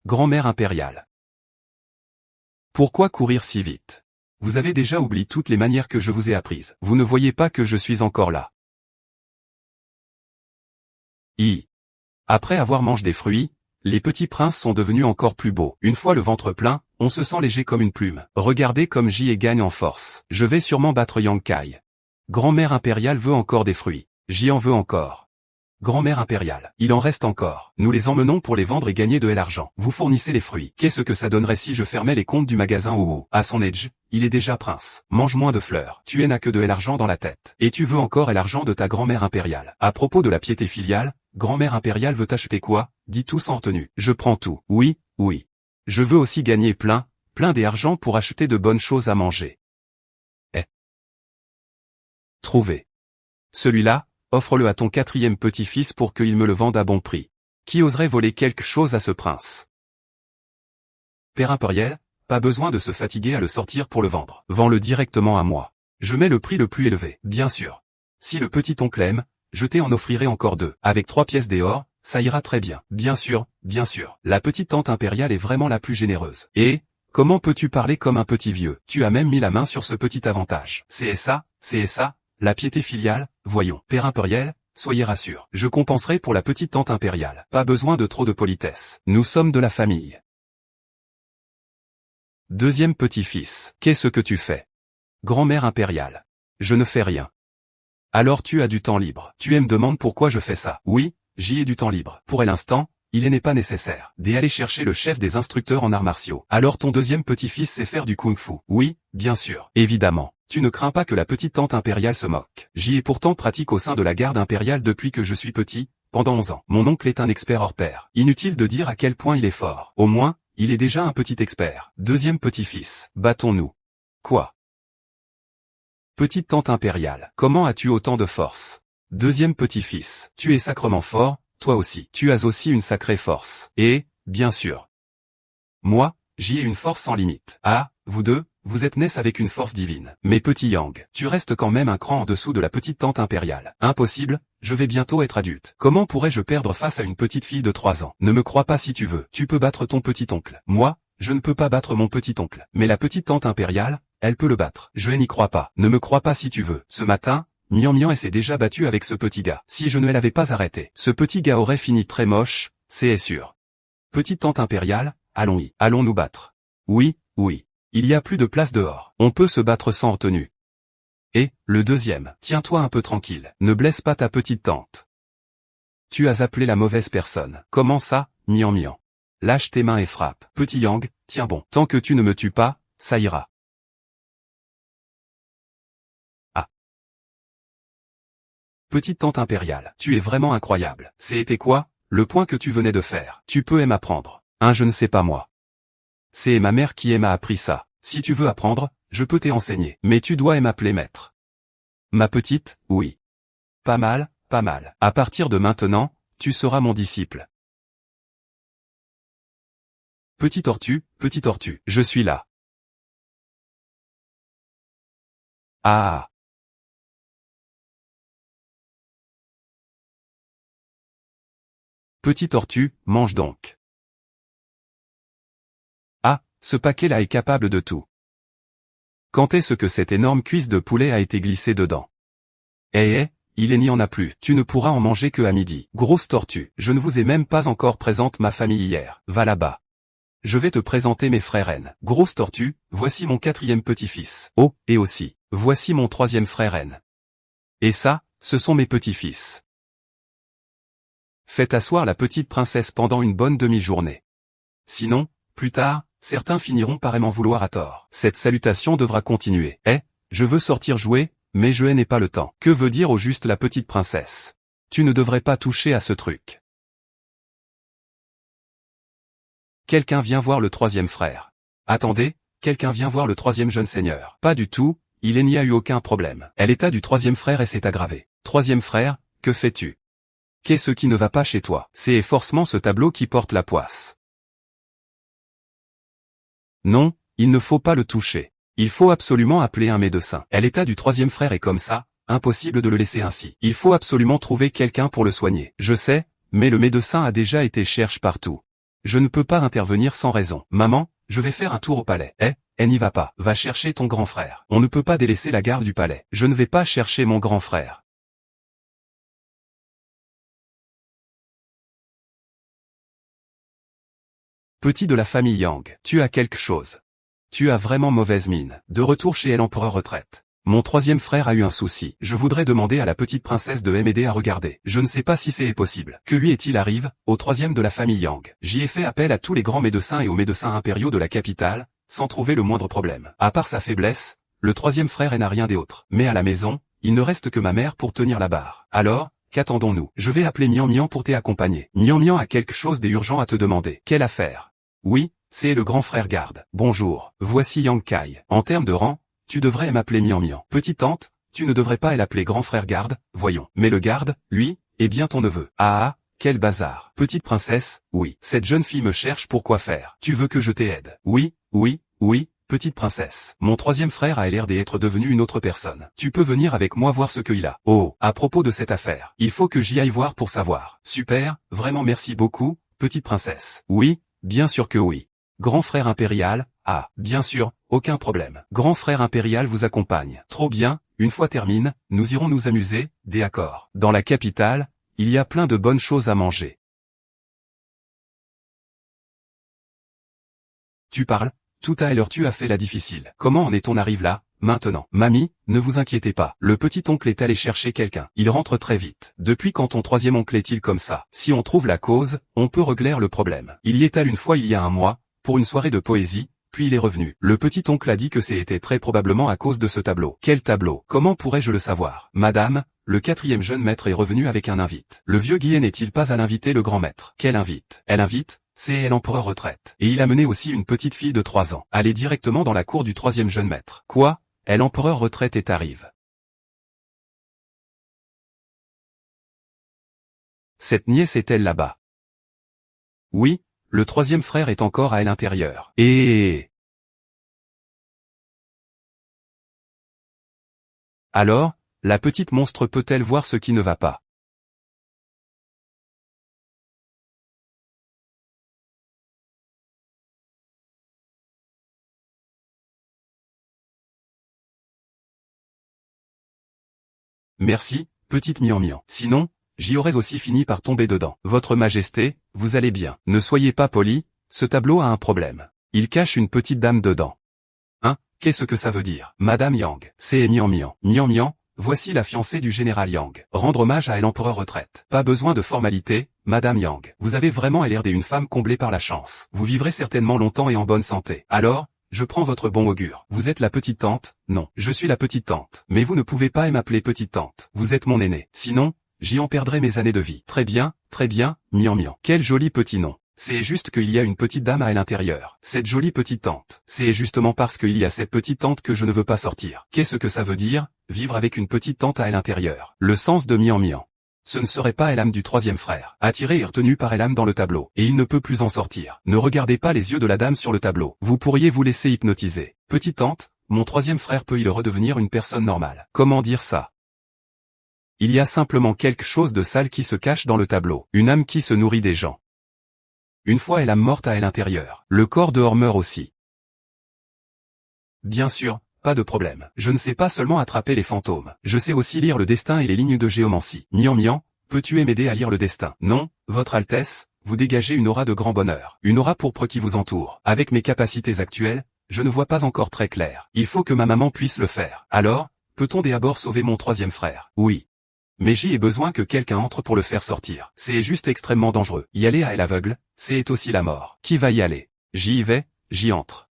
Grand-mère impériale. Pourquoi courir si vite? Vous avez déjà oublié toutes les manières que je vous ai apprises. Vous ne voyez pas que je suis encore là. Après avoir mangé des fruits, les petits princes sont devenus encore plus beaux. Une fois le ventre plein, on se sent léger comme une plume. Regardez comme Jie gagne en force. Je vais sûrement battre Yang Kai. Grand-mère impériale veut encore des fruits. Jie en veut encore. Grand-mère impériale, il en reste encore. Nous les emmenons pour les vendre et gagner de l'argent. Vous fournissez les fruits. Qu'est-ce que ça donnerait si je fermais les comptes du magasin Owo? À son âge, il est déjà prince. Mange moins de fleurs. Tu n'as que de l'argent dans la tête. Et tu veux encore l'argent de ta grand-mère impériale. À propos de la piété filiale, grand-mère impériale veut acheter quoi? Dis tout sans retenue. Je prends tout. Oui, oui. Je veux aussi gagner plein d'argent pour acheter de bonnes choses à manger. Trouvé. Celui-là, offre-le à ton quatrième petit-fils pour qu'il me le vende à bon prix. Qui oserait voler quelque chose à ce prince? Père impérial, pas besoin de se fatiguer à le sortir pour le vendre. Vends-le directement à moi. Je mets le prix le plus élevé, bien sûr. Si le petit oncle aime, je t'en offrirai encore 2. Avec 3 pièces d'or, ça ira très bien. Bien sûr, bien sûr. La petite tante impériale est vraiment la plus généreuse. Et, comment peux-tu parler comme un petit vieux? Tu as même mis la main sur ce petit avantage. C'est ça, la piété filiale, voyons. Père impérial, soyez rassuré. Je compenserai pour la petite tante impériale. Pas besoin de trop de politesse. Nous sommes de la famille. Deuxième petit-fils. Qu'est-ce que tu fais? Grand-mère impériale. Je ne fais rien. Alors tu as du temps libre. Tu me demandes pourquoi je fais ça. Oui, j'y ai du temps libre. Pour l'instant, il n'est pas nécessaire d'aller chercher le chef des instructeurs en arts martiaux. Alors ton deuxième petit-fils sait faire du kung-fu. Oui, bien sûr. Évidemment. Tu ne crains pas que la petite tante impériale se moque. J'y ai pourtant pratique au sein de la garde impériale depuis que je suis petit, pendant 11 ans. Mon oncle est un expert hors pair. Inutile de dire à quel point il est fort. Au moins, il est déjà un petit expert. Deuxième petit-fils. Battons-nous. Quoi? Petite tante impériale. Comment as-tu autant de force? Deuxième petit-fils. Tu es sacrement fort, toi aussi. Tu as aussi une sacrée force. Et, bien sûr. Moi, j'y ai une force sans limite. Ah, vous deux, vous êtes nés avec une force divine. Mais petit Yang, tu restes quand même un cran en dessous de la petite tante impériale. Impossible, je vais bientôt être adulte. Comment pourrais-je perdre face à une petite fille de 3 ans? Ne me crois pas si tu veux. Tu peux battre ton petit oncle. Moi, je ne peux pas battre mon petit oncle. Mais la petite tante impériale, elle peut le battre. Je n'y crois pas. Ne me crois pas si tu veux. Ce matin, Mian Mian s'est déjà battu avec ce petit gars. Si je ne l'avais pas arrêté, ce petit gars aurait fini très moche, c'est sûr. Petite tante impériale, allons-y. Allons nous battre. Oui, oui. Il y a plus de place dehors. On peut se battre sans retenue. Et, le deuxième, tiens-toi un peu tranquille. Ne blesse pas ta petite tante. Tu as appelé la mauvaise personne. Comment ça, Mian Mian? Lâche tes mains et frappe. Petit Yang, tiens bon. Tant que tu ne me tues pas, ça ira. Ah. Petite tante impériale, tu es vraiment incroyable. C'était quoi, le point que tu venais de faire? Tu peux m'apprendre. Je ne sais pas moi. C'est ma mère qui m'a appris ça. Si tu veux apprendre, je peux t'enseigner. Mais tu dois m'appeler maître. Ma petite, oui. Pas mal, pas mal. À partir de maintenant, tu seras mon disciple. Petit tortue, je suis là. Ah. Petit tortue, mange donc. Ah, ce paquet-là est capable de tout. Quand est-ce que cette énorme cuisse de poulet a été glissée dedans? Il n'y en a plus. Tu ne pourras en manger que à midi. Grosse tortue, je ne vous ai même pas encore présenté ma famille hier. Va là-bas. Je vais te présenter mes frères N. Grosse tortue, voici mon quatrième petit-fils. Oh, et aussi, voici mon troisième frère N. Et ça, ce sont mes petits-fils. Faites asseoir la petite princesse pendant une bonne demi-journée. Sinon, plus tard, certains finiront par m'en vouloir à tort. Cette salutation devra continuer. Je veux sortir jouer, mais je n'ai pas le temps. Que veut dire au juste la petite princesse? Tu ne devrais pas toucher à ce truc. Quelqu'un vient voir le troisième frère. Attendez, quelqu'un vient voir le troisième jeune seigneur. Pas du tout, il n'y a eu aucun problème. L'état du troisième frère et s'est aggravé. Troisième frère, que fais-tu? Qu'est-ce qui ne va pas chez toi? C'est forcément ce tableau qui porte la poisse. Non, il ne faut pas le toucher. Il faut absolument appeler un médecin. L'état du troisième frère est comme ça, impossible de le laisser ainsi. Il faut absolument trouver quelqu'un pour le soigner. Je sais, mais le médecin a déjà été cherché partout. Je ne peux pas intervenir sans raison. Maman, je vais faire un tour au palais. N'y va pas. Va chercher ton grand frère. On ne peut pas délaisser la garde du palais. Je ne vais pas chercher mon grand frère. Petit de la famille Yang, tu as quelque chose. Tu as vraiment mauvaise mine. De retour chez l'empereur retraite. Mon troisième frère a eu un souci. Je voudrais demander à la petite princesse de m'aider à regarder. Je ne sais pas si c'est possible. Que lui est-il arrive, au troisième de la famille Yang. J'y ai fait appel à tous les grands médecins et aux médecins impériaux de la capitale, sans trouver le moindre problème. À part sa faiblesse, le troisième frère n'a rien d'autre. Mais à la maison, il ne reste que ma mère pour tenir la barre. Alors, qu'attendons-nous? Je vais appeler Mian Mian pour t'accompagner. Mian Mian a quelque chose d'urgent à te demander. Quelle affaire? Oui, c'est le grand frère garde. Bonjour, voici Yang Kai. En termes de rang, tu devrais m'appeler Mian Mian. Petite tante, tu ne devrais pas l'appeler grand frère garde, voyons. Mais le garde, lui, est bien ton neveu. Ah, quel bazar. Petite princesse, oui. Cette jeune fille me cherche pour quoi faire. Tu veux que je t'aide? Oui, petite princesse. Mon troisième frère a l'air d'être devenu une autre personne. Tu peux venir avec moi voir ce qu'il a. Oh, à propos de cette affaire, il faut que j'y aille voir pour savoir. Super, vraiment merci beaucoup, petite princesse. Oui, bien sûr que oui. Grand frère impérial, ah, bien sûr, aucun problème. Grand frère impérial vous accompagne. Trop bien, une fois termine, nous irons nous amuser, d'accord. Dans la capitale, il y a plein de bonnes choses à manger. Tu parles? Tout à l'heure tu as fait la difficile. Comment en est-on arrive là, maintenant? Mamie, ne vous inquiétez pas. Le petit oncle est allé chercher quelqu'un. Il rentre très vite. Depuis quand ton troisième oncle est-il comme ça? Si on trouve la cause, on peut régler le problème. Il y est allé une fois il y a un mois, pour une soirée de poésie, puis il est revenu. Le petit oncle a dit que c'était très probablement à cause de ce tableau. Quel tableau? Comment pourrais-je le savoir? Madame, le quatrième jeune maître est revenu avec un invite. Le vieux Guy n'est-il pas à l'inviter le grand maître? Quel invite? Elle invite? C'est l'empereur retraite. Et il a mené aussi une petite fille de 3 ans. Allez directement dans la cour du troisième jeune maître. Quoi? L'empereur retraite est arrive. Cette nièce est-elle là-bas? Oui, le troisième frère est encore à l'intérieur. Et... Alors, la petite monstre peut-elle voir ce qui ne va pas? Merci, petite Mian Mian. Sinon, j'y aurais aussi fini par tomber dedans. Votre Majesté, vous allez bien. Ne soyez pas poli, ce tableau a un problème. Il cache une petite dame dedans. Hein? Qu'est-ce que ça veut dire? Madame Yang, c'est Mian Mian. Mian Mian, voici la fiancée du général Yang. Rendre hommage à l'empereur retraite. Pas besoin de formalité, Madame Yang. Vous avez vraiment l'air d'une femme comblée par la chance. Vous vivrez certainement longtemps et en bonne santé. Alors, je prends votre bon augure. Vous êtes la petite tante? Non, je suis la petite tante. Mais vous ne pouvez pas m'appeler petite tante. Vous êtes mon aîné. Sinon, j'y en perdrai mes années de vie. Très bien, Mian Mian. Quel joli petit nom. C'est juste qu'il y a une petite dame à l'intérieur. Cette jolie petite tante. C'est justement parce qu'il y a cette petite tante que je ne veux pas sortir. Qu'est-ce que ça veut dire, vivre avec une petite tante à l'intérieur? Le sens de Mian Mian. Ce ne serait pas l'âme du troisième frère. Attiré et retenu par l'âme dans le tableau. Et il ne peut plus en sortir. Ne regardez pas les yeux de la dame sur le tableau. Vous pourriez vous laisser hypnotiser. Petite tante, mon troisième frère peut-il redevenir une personne normale? Comment dire ça? Il y a simplement quelque chose de sale qui se cache dans le tableau. Une âme qui se nourrit des gens. Une fois l'âme morte à l'intérieur. Le corps dehors meurt aussi. Bien sûr. Pas de problème. Je ne sais pas seulement attraper les fantômes. Je sais aussi lire le destin et les lignes de géomancie. Mian Mian, peux-tu m'aider à lire le destin? Non, Votre Altesse, vous dégagez une aura de grand bonheur. Une aura pourpre qui vous entoure. Avec mes capacités actuelles, je ne vois pas encore très clair. Il faut que ma maman puisse le faire. Alors, peut-on d'abord sauver mon troisième frère? Oui. Mais j'y ai besoin que quelqu'un entre pour le faire sortir. C'est juste extrêmement dangereux. Y aller à l'aveugle, c'est aussi la mort. Qui va y aller? J'y vais, j'y entre.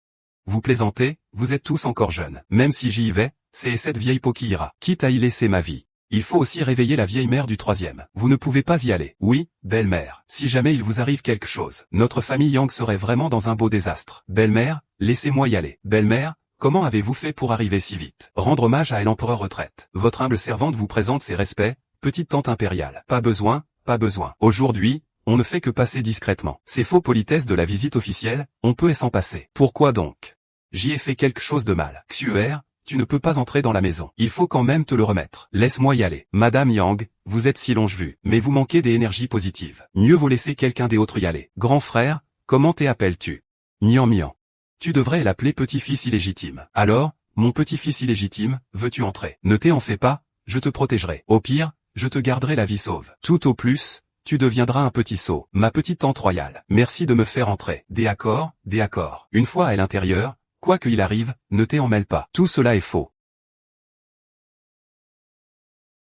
Vous plaisantez, vous êtes tous encore jeunes. Même si j'y vais, c'est cette vieille peau qui ira. Quitte à y laisser ma vie. Il faut aussi réveiller la vieille mère du troisième. Vous ne pouvez pas y aller. Oui, belle-mère. Si jamais il vous arrive quelque chose, notre famille Yang serait vraiment dans un beau désastre. Belle-mère, laissez-moi y aller. Belle-mère, comment avez-vous fait pour arriver si vite? Rendre hommage à l'empereur retraite. Votre humble servante vous présente ses respects, petite tante impériale. Pas besoin, pas besoin. Aujourd'hui, on ne fait que passer discrètement. Ces faux politesses de la visite officielle, on peut s'en passer. Pourquoi donc? J'y ai fait quelque chose de mal. Xuer, tu ne peux pas entrer dans la maison. Il faut quand même te le remettre. Laisse-moi y aller. Madame Yang, vous êtes si longe-vue, mais vous manquez des énergies positives. Mieux vaut laisser quelqu'un d'autre y aller. Grand frère, comment t'appelles-tu? Mian Mian. Tu devrais l'appeler petit-fils illégitime. Alors, mon petit-fils illégitime, veux-tu entrer? Ne t'en fais pas, je te protégerai. Au pire, je te garderai la vie sauve. Tout au plus, tu deviendras un petit sot. Ma petite tante royale. Merci de me faire entrer. D'accord. Une fois à l'intérieur, quoi qu'il arrive, ne t'en mêle pas. Tout cela est faux.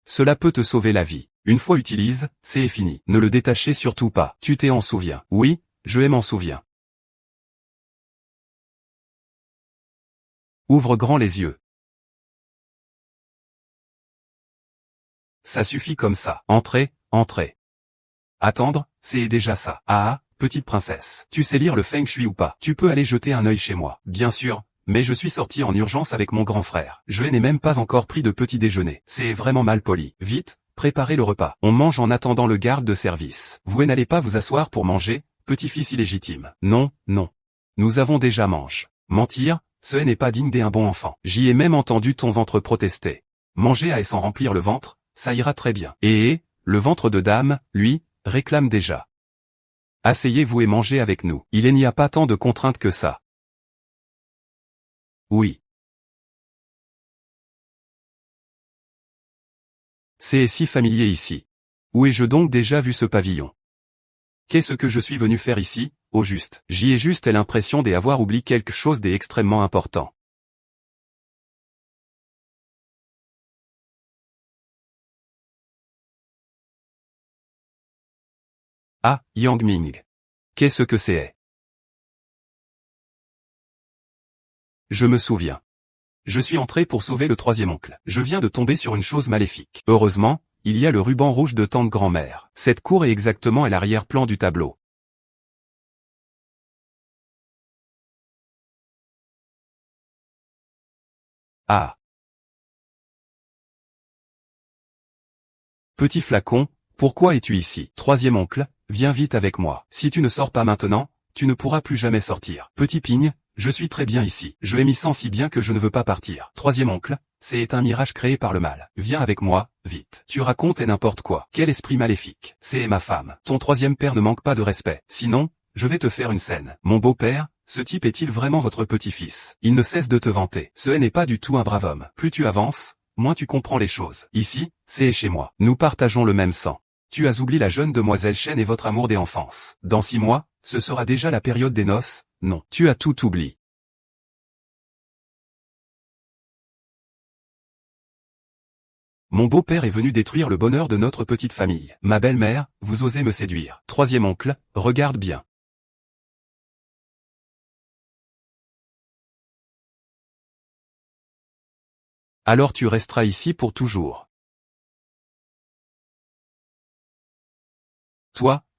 Cela peut te sauver la vie. Une fois utilise, c'est fini. Ne le détachez surtout pas. Tu t'en souviens? Oui, je m'en souviens. Ouvre grand les yeux. Ça suffit comme ça. Entrez. Attendre, c'est déjà ça. Ah, petite princesse. Tu sais lire le feng shui ou pas? Tu peux aller jeter un œil chez moi. Bien sûr, mais je suis sorti en urgence avec mon grand frère. Je n'ai même pas encore pris de petit déjeuner. C'est vraiment mal poli. Vite, préparez le repas. On mange en attendant le garde de service. Vous n'allez pas vous asseoir pour manger, petit-fils illégitime. Non. Nous avons déjà mangé. Mentir, ce n'est pas digne d'un bon enfant. J'y ai même entendu ton ventre protester. Manger à et sans remplir le ventre, ça ira très bien. Et le ventre de dame, lui, réclame déjà. Asseyez-vous et mangez avec nous. Il n'y a pas tant de contraintes que ça. Oui. C'est si familier ici. Où ai-je donc déjà vu ce pavillon? Qu'est-ce que je suis venu faire ici, au juste? J'y ai juste l'impression d'avoir oublié quelque chose d'extrêmement important. Ah, Yang Ming. Qu'est-ce que c'est? Je me souviens. Je suis entré pour sauver le troisième oncle. Je viens de tomber sur une chose maléfique. Heureusement, il y a le ruban rouge de tante grand-mère. Cette cour est exactement à l'arrière-plan du tableau. Ah. Petit flacon, pourquoi es-tu ici? Troisième oncle, viens vite avec moi. Si tu ne sors pas maintenant, tu ne pourras plus jamais sortir. Petit Ping, je suis très bien ici. Je m'y sens si bien que je ne veux pas partir. Troisième oncle, c'est un mirage créé par le mal. Viens avec moi, vite. Tu racontes et n'importe quoi. Quel esprit maléfique. C'est ma femme. Ton troisième père ne manque pas de respect. Sinon, je vais te faire une scène. Mon beau-père, ce type est-il vraiment votre petit-fils? Il ne cesse de te vanter. Ce n'est pas du tout un brave homme. Plus tu avances, moins tu comprends les choses. Ici, c'est chez moi. Nous partageons le même sang. Tu as oublié la jeune demoiselle Chen et votre amour des enfances. Dans 6 mois, ce sera déjà la période des noces. Non, tu as tout oublié. Mon beau-père est venu détruire le bonheur de notre petite famille. Ma belle-mère, vous osez me séduire. Troisième oncle, regarde bien. Alors tu resteras ici pour toujours.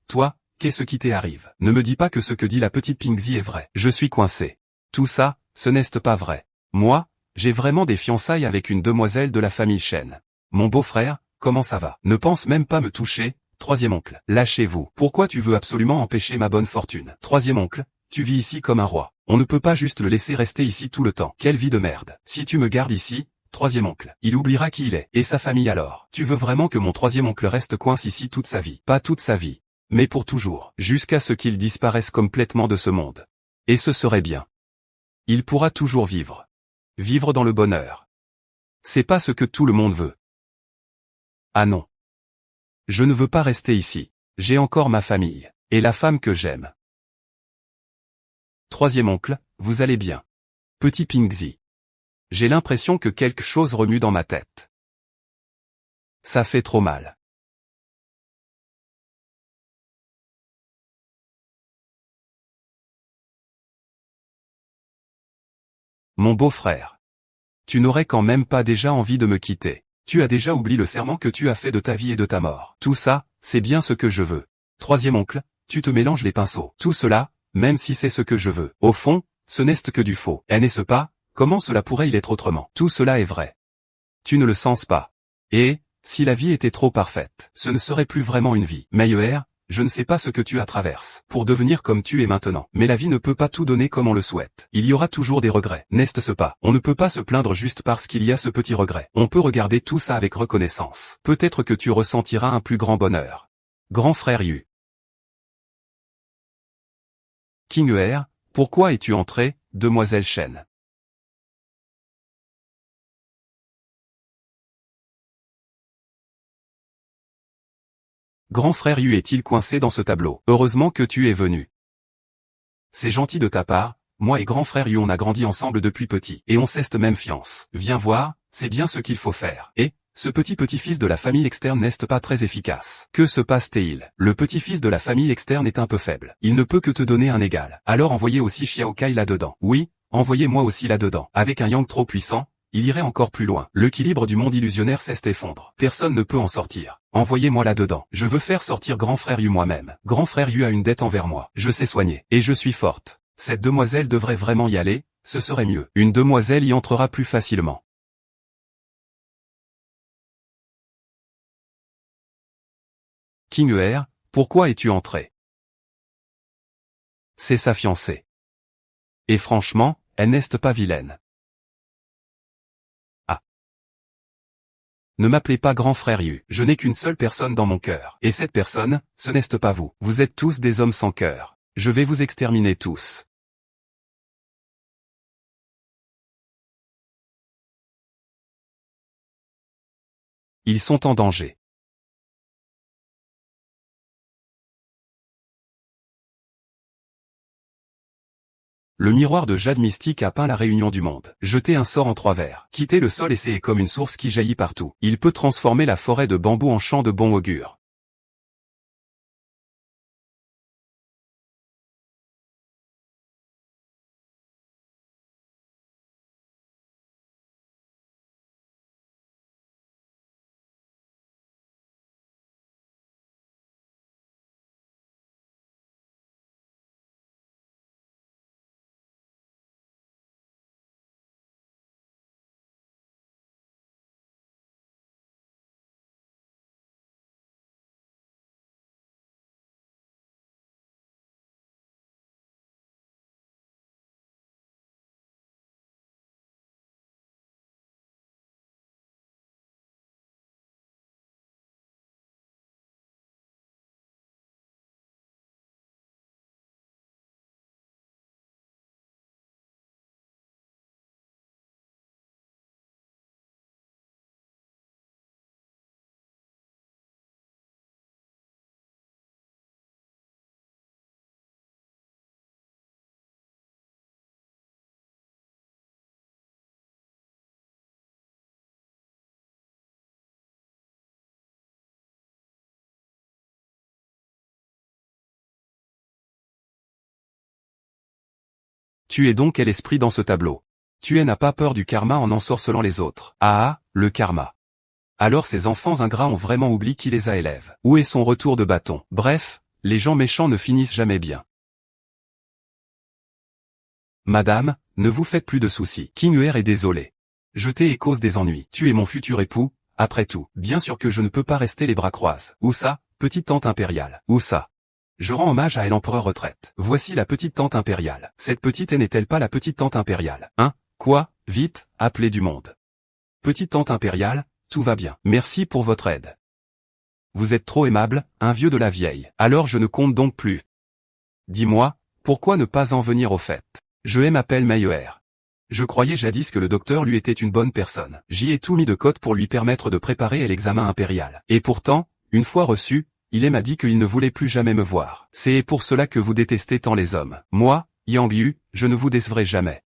Toi, qu'est-ce qui t'arrive? Ne me dis pas que ce que dit la petite Pingxi est vrai. Je suis coincé. Tout ça, ce n'est pas vrai. Moi, j'ai vraiment des fiançailles avec une demoiselle de la famille Chen. Mon beau-frère, comment ça va? Ne pense même pas me toucher. Troisième oncle, lâchez-vous. Pourquoi tu veux absolument empêcher ma bonne fortune? Troisième oncle, tu vis ici comme un roi. On ne peut pas juste le laisser rester ici tout le temps. Quelle vie de merde. Si tu me gardes ici, troisième oncle, il oubliera qui il est. Et sa famille alors. Tu veux vraiment que mon troisième oncle reste coincé ici toute sa vie? Pas toute sa vie, mais pour toujours. Jusqu'à ce qu'il disparaisse complètement de ce monde. Et ce serait bien. Il pourra toujours vivre. Vivre dans le bonheur. C'est pas ce que tout le monde veut. Ah non. Je ne veux pas rester ici. J'ai encore ma famille. Et la femme que j'aime. Troisième oncle, vous allez bien. Petit Pingxi. J'ai l'impression que quelque chose remue dans ma tête. Ça fait trop mal. Mon beau-frère. Tu n'aurais quand même pas déjà envie de me quitter. Tu as déjà oublié le serment que tu as fait de ta vie et de ta mort. Tout ça, c'est bien ce que je veux. Troisième oncle, tu te mélanges les pinceaux. Tout cela, même si c'est ce que je veux. Au fond, ce n'est que du faux. Et n'est-ce pas? Comment cela pourrait-il être autrement? Tout cela est vrai. Tu ne le sens pas. Et, si la vie était trop parfaite, ce ne serait plus vraiment une vie. Meyer, je ne sais pas ce que tu traverses pour devenir comme tu es maintenant. Mais la vie ne peut pas tout donner comme on le souhaite. Il y aura toujours des regrets. N'est-ce pas? On ne peut pas se plaindre juste parce qu'il y a ce petit regret. On peut regarder tout ça avec reconnaissance. Peut-être que tu ressentiras un plus grand bonheur. Grand frère Yu. King Er, pourquoi es-tu entrée, demoiselle Shen? Grand frère Yu est-il coincé dans ce tableau? Heureusement que tu es venu. C'est gentil de ta part, moi et grand frère Yu on a grandi ensemble depuis petit, et on s'est même fiance. Viens voir, c'est bien ce qu'il faut faire. Et, ce petit-petit-fils de la famille externe n'est pas très efficace. Que se passe-t-il? Le petit-fils de la famille externe est un peu faible. Il ne peut que te donner un égal. Alors envoyez aussi Xiao Kai là-dedans. Oui, envoyez-moi aussi là-dedans. Avec un Yang trop puissant, il irait encore plus loin. L'équilibre du monde illusionnaire s'effondre. Personne ne peut en sortir. Envoyez-moi là-dedans. Je veux faire sortir grand frère Yu moi-même. Grand frère Yu a une dette envers moi. Je sais soigner. Et je suis forte. Cette demoiselle devrait vraiment y aller, ce serait mieux. Une demoiselle y entrera plus facilement. King Er, pourquoi es-tu entré? C'est sa fiancée. Et franchement, elle n'est pas vilaine. Ne m'appelez pas grand frère Yu. Je n'ai qu'une seule personne dans mon cœur. Et cette personne, ce n'est pas vous. Vous êtes tous des hommes sans cœur. Je vais vous exterminer tous. Ils sont en danger. Le miroir de jade mystique a peint la réunion du monde. Jetez un sort en 3 vers. Quittez le sol et c'est comme une source qui jaillit partout. Il peut transformer la forêt de bambou en champ de bon augure. Tu es donc quel esprit dans ce tableau? Tu n'as pas peur du karma en ensorcelant les autres. Ah, le karma. Alors ces enfants ingrats ont vraiment oublié qui les a élèves. Où est son retour de bâton? Bref, les gens méchants ne finissent jamais bien. Madame, ne vous faites plus de soucis. King Er est désolé. Je t'ai et cause des ennuis. Tu es mon futur époux, après tout. Bien sûr que je ne peux pas rester les bras croisés. Où ça, petite tante impériale? Où ça? Je rends hommage à l'empereur retraite. Voici la petite tante impériale. Cette petite n'est-elle pas la petite tante impériale? Hein? Quoi? Vite, appelez du monde. Petite tante impériale, tout va bien. Merci pour votre aide. Vous êtes trop aimable, un vieux de la vieille. Alors je ne compte donc plus. Dis-moi, pourquoi ne pas en venir au fait? Je m'appelle Meyer. Je croyais jadis que le docteur lui était une bonne personne. J'y ai tout mis de côte pour lui permettre de préparer l'examen impérial. Et pourtant, une fois reçu, il m'a dit qu'il ne voulait plus jamais me voir. C'est pour cela que vous détestez tant les hommes. Moi, Yang Yu, je ne vous décevrai jamais.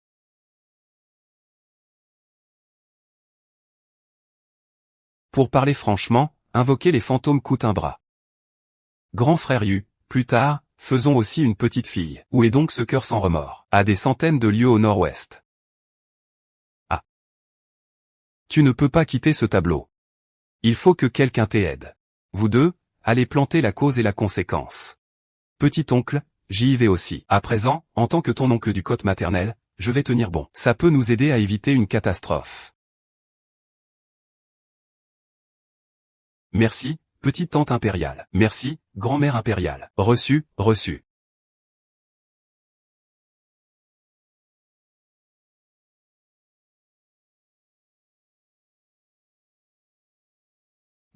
Pour parler franchement, invoquer les fantômes coûte un bras. Grand frère Yu, plus tard, faisons aussi une petite fille. Où est donc ce cœur sans remords? À des centaines de lieues au nord-ouest. Ah. Tu ne peux pas quitter ce tableau. Il faut que quelqu'un t'aide. Vous deux, allez planter la cause et la conséquence. Petit-oncle, j'y vais aussi. À présent, en tant que ton oncle du côté maternel, je vais tenir bon. Ça peut nous aider à éviter une catastrophe. Merci, petite tante impériale. Merci, grand-mère impériale. Reçu, reçu.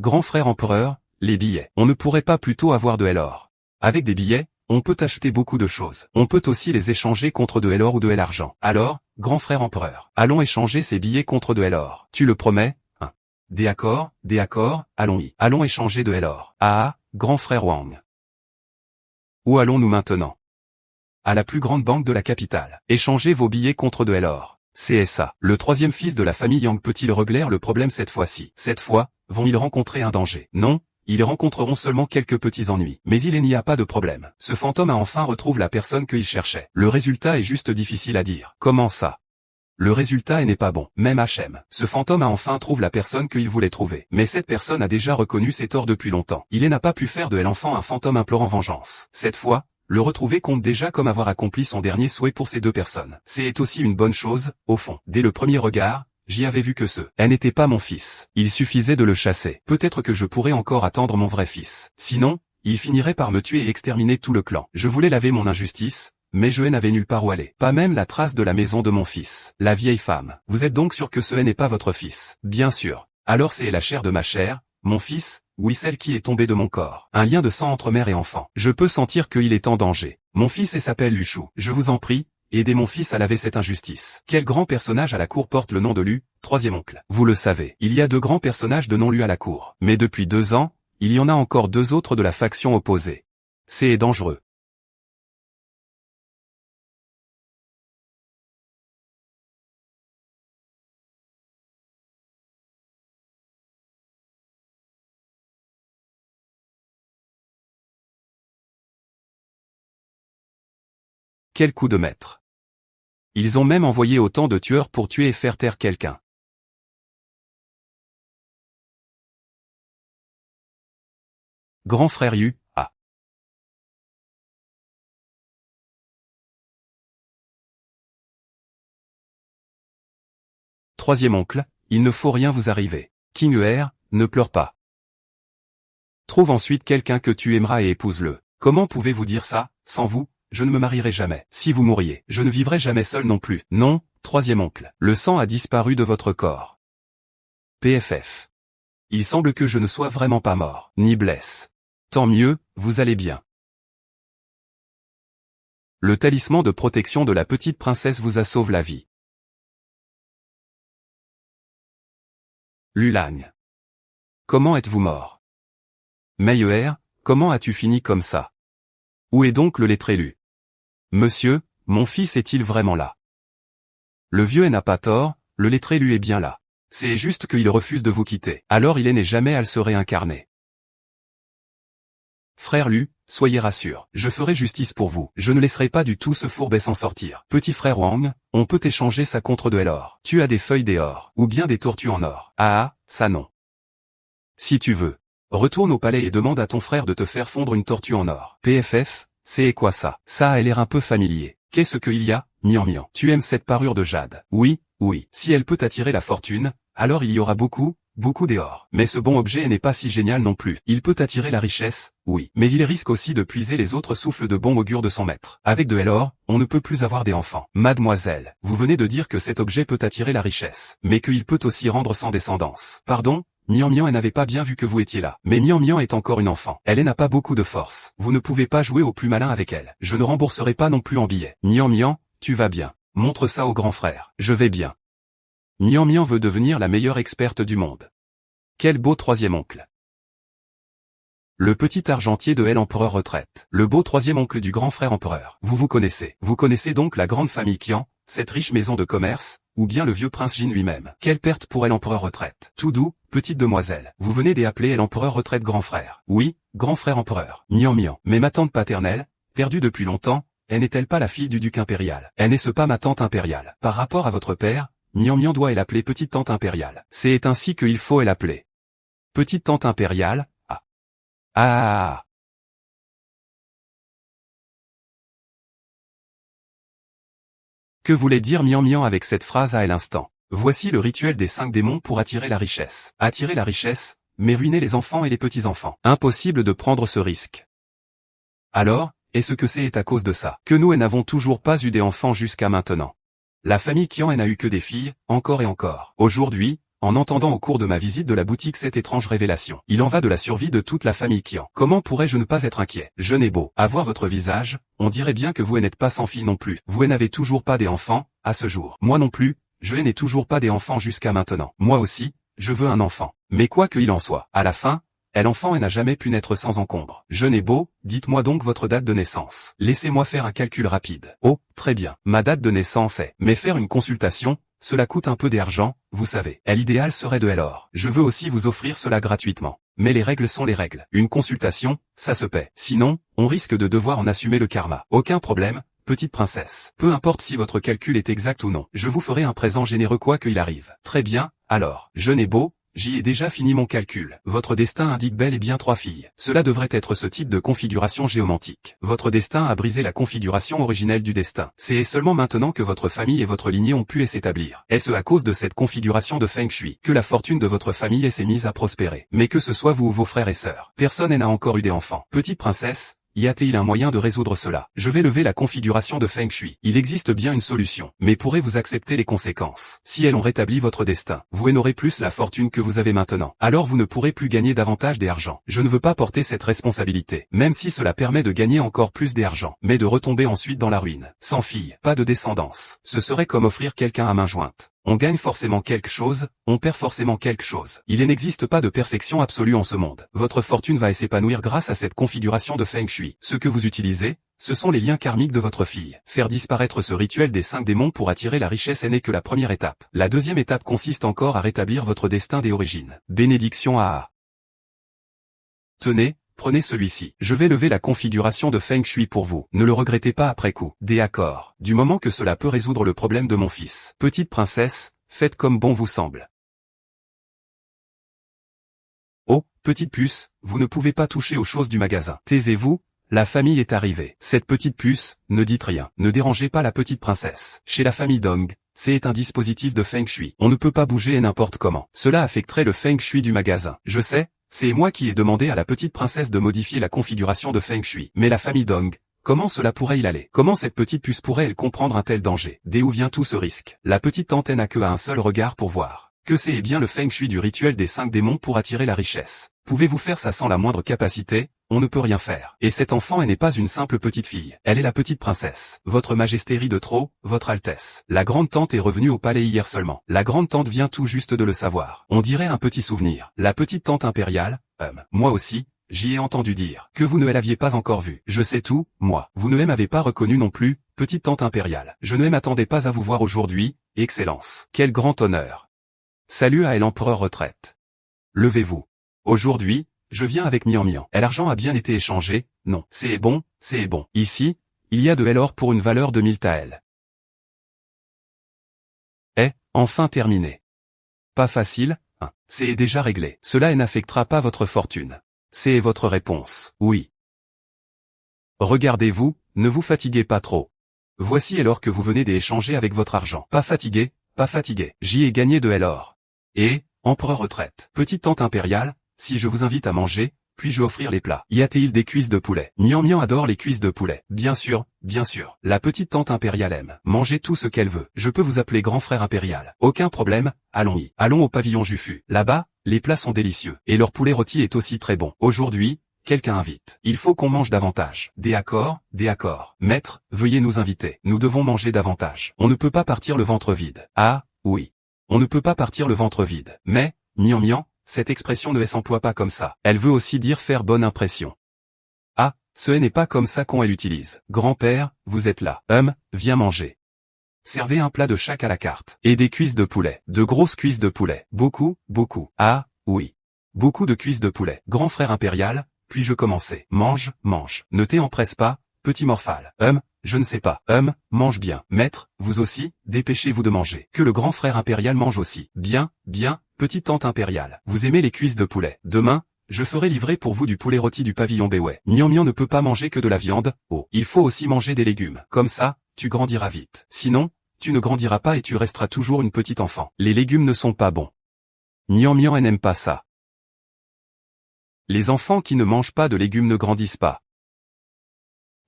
Grand frère empereur, les billets. On ne pourrait pas plutôt avoir de l'or. Avec des billets, on peut acheter beaucoup de choses. On peut aussi les échanger contre de l'or ou de l'argent. Alors, grand frère empereur, allons échanger ces billets contre de l'or. Tu le promets? Des accords, allons-y. Allons échanger de l'or. Ah, grand frère Wang. Où allons-nous maintenant? À la plus grande banque de la capitale. Échangez vos billets contre de l'or. CSA. Le troisième fils de la famille Yang peut-il régler le problème cette fois-ci? Cette fois, vont-ils rencontrer un danger? Non, ils rencontreront seulement quelques petits ennuis. Mais il n'y a pas de problème. Ce fantôme a enfin retrouvé la personne qu'il cherchait. Le résultat est juste difficile à dire. Comment ça? Le résultat n'est pas bon. Même HM. Ce fantôme a enfin trouvé la personne qu'il voulait trouver. Mais cette personne a déjà reconnu ses torts depuis longtemps. Il n'a pas pu faire de l'enfant un fantôme implorant vengeance. Cette fois, le retrouver compte déjà comme avoir accompli son dernier souhait pour ces deux personnes. C'est aussi une bonne chose, au fond. Dès le premier regard, j'y avais vu que elle n'était pas mon fils. Il suffisait de le chasser. Peut-être que je pourrais encore attendre mon vrai fils. Sinon, il finirait par me tuer et exterminer tout le clan. Je voulais laver mon injustice, mais je n'avais nulle part où aller. Pas même la trace de la maison de mon fils. La vieille femme. Vous êtes donc sûr que ce n'est pas votre fils? Bien sûr. Alors c'est la chair de ma chair, mon fils, oui celle qui est tombée de mon corps. Un lien de sang entre mère et enfant. Je peux sentir qu'il est en danger. Mon fils s'appelle Lu Shu. Je vous en prie, aidez mon fils à laver cette injustice. Quel grand personnage à la cour porte le nom de Lu, troisième oncle? Vous le savez, il y a 2 grands personnages de nom Lu à la cour. Mais depuis 2 ans, il y en a encore 2 autres de la faction opposée. C'est dangereux. Quel coup de maître. Ils ont même envoyé autant de tueurs pour tuer et faire taire quelqu'un. Grand frère Yu, ah. Troisième oncle, il ne faut rien vous arriver. King Er, ne pleure pas. Trouve ensuite quelqu'un que tu aimeras et épouse-le. Comment pouvez-vous dire ça? Sans vous, je ne me marierai jamais. Si vous mouriez, je ne vivrai jamais seul non plus. Non, troisième oncle. Le sang a disparu de votre corps. PFF. Il semble que je ne sois vraiment pas mort, ni blesse. Tant mieux, vous allez bien. Le talisman de protection de la petite princesse vous a sauvé la vie. Lulagne. Comment êtes-vous mort? Meyer, comment as-tu fini comme ça? Où est donc le lettré Lu? Monsieur, mon fils est-il vraiment là? Le vieux n'a pas tort, le lettré Lu est bien là. C'est juste qu'il refuse de vous quitter. Alors il n'est jamais à le se réincarner. Frère Lu, soyez rassuré. Je ferai justice pour vous. Je ne laisserai pas du tout ce fourbet s'en sortir. Petit frère Wang, on peut échanger ça contre de l'or. Tu as des feuilles d'or, ou bien des tortues en or. Ah, ça non. Si tu veux. Retourne au palais et demande à ton frère de te faire fondre une tortue en or. PFF, c'est quoi ça? Ça a l'air un peu familier. Qu'est-ce qu'il y a? Mian Mian. Tu aimes cette parure de jade? Oui, oui. Si elle peut attirer la fortune, alors il y aura beaucoup d'or. Mais ce bon objet n'est pas si génial non plus. Il peut attirer la richesse, oui. Mais il risque aussi de puiser les autres souffles de bon augure de son maître. Avec de l'or, on ne peut plus avoir des enfants. Mademoiselle, vous venez de dire que cet objet peut attirer la richesse, mais qu'il peut aussi rendre sans descendance. Pardon? Mian Mian n'avait pas bien vu que vous étiez là. Mais Mian Mian est encore une enfant. Elle n'a pas beaucoup de force. Vous ne pouvez pas jouer au plus malin avec elle. Je ne rembourserai pas non plus en billets. Mian Mian, tu vas bien. Montre ça au grand frère. Je vais bien. Mian Mian veut devenir la meilleure experte du monde. Quel beau troisième oncle. Le petit argentier de l'empereur retraite. Le beau troisième oncle du grand frère empereur. Vous connaissez. Vous connaissez donc la grande famille Qian, cette riche maison de commerce, ou bien le vieux prince Jin lui-même. Quelle perte pour l'empereur retraite. Tout doux, petite demoiselle. Vous venez d'appeler l'empereur retraite grand frère. Oui, grand frère empereur. Mian Mian. Mais ma tante paternelle, perdue depuis longtemps, elle n'est-elle pas la fille du duc impérial? Elle n'est-ce pas ma tante impériale? Par rapport à votre père, Mian Mian doit l'appeler petite tante impériale. C'est ainsi qu'il faut l'appeler. Petite tante impériale, ah. Ah. Que voulait dire Mian Mian avec cette phrase à l'instant? Voici le rituel des 5 démons pour attirer la richesse. Attirer la richesse, mais ruiner les enfants et les petits-enfants. Impossible de prendre ce risque. Alors, est-ce que c'est à cause de ça que nous n'avons toujours pas eu des enfants jusqu'à maintenant? La famille Qian n'a eu que des filles, encore et encore. Aujourd'hui, en entendant au cours de ma visite de la boutique cette étrange révélation, il en va de la survie de toute la famille Qian. Comment pourrais-je ne pas être inquiet? Je n'ai beau à voir votre visage, on dirait bien que vous n'êtes pas sans fille non plus. Vous n'avez toujours pas des enfants, à ce jour. Moi non plus, je n'ai toujours pas des enfants jusqu'à maintenant. Moi aussi, je veux un enfant. Mais quoi qu'il en soit, à la fin, l'enfant n'a jamais pu naître sans encombre. Je n'ai beau, dites-moi donc votre date de naissance. Laissez-moi faire un calcul rapide. Oh, très bien. Ma date de naissance est. Mais faire une consultation, cela coûte un peu d'argent, vous savez. L'idéal serait de l'or. Je veux aussi vous offrir cela gratuitement. Mais les règles sont les règles. Une consultation, ça se paie. Sinon, on risque de devoir en assumer le karma. Aucun problème, petite princesse. Peu importe si votre calcul est exact ou non. Je vous ferai un présent généreux quoi qu'il arrive. Très bien, alors. Je n'ai beau. J'y ai déjà fini mon calcul. Votre destin indique bel et bien 3 filles. Cela devrait être ce type de configuration géomantique. Votre destin a brisé la configuration originelle du destin. C'est seulement maintenant que votre famille et votre lignée ont pu s'établir. Est-ce à cause de cette configuration de Feng Shui que la fortune de votre famille s'est mise à prospérer? Mais que ce soit vous ou vos frères et sœurs, personne n'a encore eu des enfants. Petite princesse, y a-t-il un moyen de résoudre cela? Je vais lever la configuration de Feng Shui. Il existe bien une solution, mais pourrez-vous accepter les conséquences? Si elles ont rétabli votre destin, vous n'aurez plus la fortune que vous avez maintenant. Alors vous ne pourrez plus gagner davantage d'argent. Je ne veux pas porter cette responsabilité, même si cela permet de gagner encore plus d'argent, mais de retomber ensuite dans la ruine. Sans fille, pas de descendance. Ce serait comme offrir quelqu'un à main jointe. On gagne forcément quelque chose, on perd forcément quelque chose. Il n'existe pas de perfection absolue en ce monde. Votre fortune va s'épanouir grâce à cette configuration de Feng Shui. Ce que vous utilisez, ce sont les liens karmiques de votre fille. Faire disparaître ce rituel des 5 démons pour attirer la richesse n'est que la première étape. La deuxième étape consiste encore à rétablir votre destin des origines. Bénédiction à. Tenez, prenez celui-ci. Je vais lever la configuration de Feng Shui pour vous. Ne le regrettez pas après coup. D'accord. Du moment que cela peut résoudre le problème de mon fils. Petite princesse, faites comme bon vous semble. Oh, petite puce, vous ne pouvez pas toucher aux choses du magasin. Taisez-vous, la famille est arrivée. Cette petite puce, ne dites rien. Ne dérangez pas la petite princesse. Chez la famille Dong, c'est un dispositif de Feng Shui. On ne peut pas bouger n'importe comment. Cela affecterait le Feng Shui du magasin. Je sais. C'est moi qui ai demandé à la petite princesse de modifier la configuration de Feng Shui. Mais la famille Dong, comment cela pourrait y aller? Comment cette petite puce pourrait-elle comprendre un tel danger? D'où vient tout ce risque? La petite tante n'a que un seul regard pour voir. Que c'est bien le Feng Shui du rituel des 5 démons pour attirer la richesse. Pouvez-vous faire ça sans la moindre capacité? On ne peut rien faire. Et cet enfant n'est pas une simple petite fille. Elle est la petite princesse. Votre majesté rit de trop, votre altesse. La grande tante est revenue au palais hier seulement. La grande tante vient tout juste de le savoir. On dirait un petit souvenir. La petite tante impériale, moi aussi, j'y ai entendu dire que vous ne l'aviez pas encore vue. Je sais tout, moi. Vous ne m'avez pas reconnu non plus, petite tante impériale. Je ne m'attendais pas à vous voir aujourd'hui, Excellence. Quel grand honneur. Salut à l'empereur retraite. Levez-vous. Aujourd'hui, je viens avec Mian Mian. L'argent a bien été échangé, non. C'est bon, c'est bon. Ici, il y a de l'or pour une valeur de 1000 taels. Enfin terminé. Pas facile, hein. C'est déjà réglé. Cela n'affectera pas votre fortune. C'est votre réponse, oui. Regardez-vous, ne vous fatiguez pas trop. Voici l'or que vous venez d'échanger avec votre argent. Pas fatigué, pas fatigué. J'y ai gagné de l'or. Et, empereur retraite. Petite tante impériale, si je vous invite à manger, puis-je offrir les plats? Y a-t-il des cuisses de poulet? Mian Mian adore les cuisses de poulet. Bien sûr, bien sûr. La petite tante impériale aime manger tout ce qu'elle veut. Je peux vous appeler grand frère impérial. Aucun problème, allons-y. Allons au pavillon Jufu. Là-bas, les plats sont délicieux. Et leur poulet rôti est aussi très bon. Aujourd'hui, quelqu'un invite. Il faut qu'on mange davantage. D'accord. Maître, veuillez nous inviter. Nous devons manger davantage. On ne peut pas partir le ventre vide. Ah, oui. On ne peut pas partir le ventre vide. Mais, Mian Mian, cette expression ne s'emploie pas comme ça. Elle veut aussi dire faire bonne impression. Ah, ce n'est pas comme ça qu'on l'utilise. Grand-père, vous êtes là. Viens manger. Servez un plat de chaque à la carte. Et des cuisses de poulet. De grosses cuisses de poulet. Beaucoup. Ah, oui. Beaucoup de cuisses de poulet. Grand frère impérial, puis-je commencer? Mange. Ne t'empresse pas, petit morphale. Je ne sais pas. Mange bien. Maître, vous aussi, dépêchez-vous de manger. Que le grand frère impérial mange aussi. Bien, bien, petite tante impériale. Vous aimez les cuisses de poulet. Demain, je ferai livrer pour vous du poulet rôti du pavillon Béouet. Mian Mian ne peut pas manger que de la viande. Oh, il faut aussi manger des légumes. Comme ça, tu grandiras vite. Sinon, tu ne grandiras pas et tu resteras toujours une petite enfant. Les légumes ne sont pas bons. Mian Mian n'aime pas ça. Les enfants qui ne mangent pas de légumes ne grandissent pas.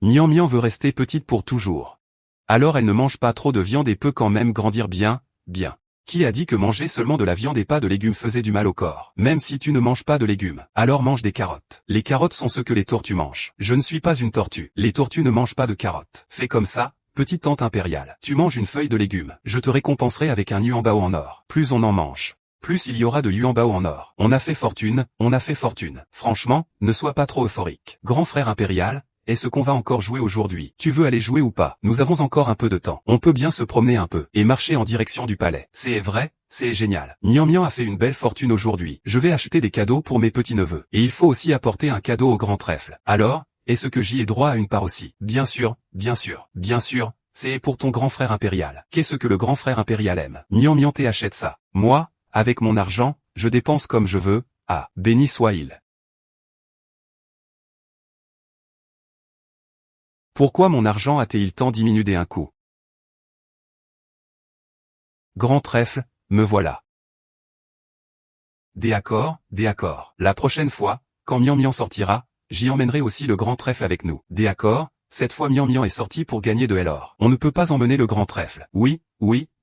Mian Mian veut rester petite pour toujours. Alors elle ne mange pas trop de viande et peut quand même grandir bien, bien. Qui a dit que manger seulement de la viande et pas de légumes faisait du mal au corps? Même si tu ne manges pas de légumes, alors mange des carottes. Les carottes sont ce que les tortues mangent. Je ne suis pas une tortue. Les tortues ne mangent pas de carottes. Fais comme ça, petite tante impériale. Tu manges une feuille de légumes. Je te récompenserai avec un yuanbao en or. Plus on en mange, plus il y aura de yuanbao en or. On a fait fortune, on a fait fortune. Franchement, ne sois pas trop euphorique. Grand frère impérial, est-ce qu'on va encore jouer aujourd'hui? Tu veux aller jouer ou pas? Nous avons encore un peu de temps. On peut bien se promener un peu et marcher en direction du palais. C'est vrai, c'est génial. Mian Mian a fait une belle fortune aujourd'hui. Je vais acheter des cadeaux pour mes petits-neveux. Et il faut aussi apporter un cadeau au grand trèfle. Alors, est-ce que j'y ai droit à une part aussi? Bien sûr, bien sûr, bien sûr. C'est pour ton grand frère impérial. Qu'est-ce que le grand frère impérial aime? Mian Mian achète ça. Moi, avec mon argent, je dépense comme je veux. Ah, béni soit-il. Pourquoi mon argent a-t-il tant diminué d'un coup? Grand trèfle, me voilà. D'accord. La prochaine fois, quand Mian Mian sortira, j'y emmènerai aussi le grand trèfle avec nous. D'accord, cette fois Mian Mian est sorti pour gagner de l'or. On ne peut pas emmener le grand trèfle. Oui,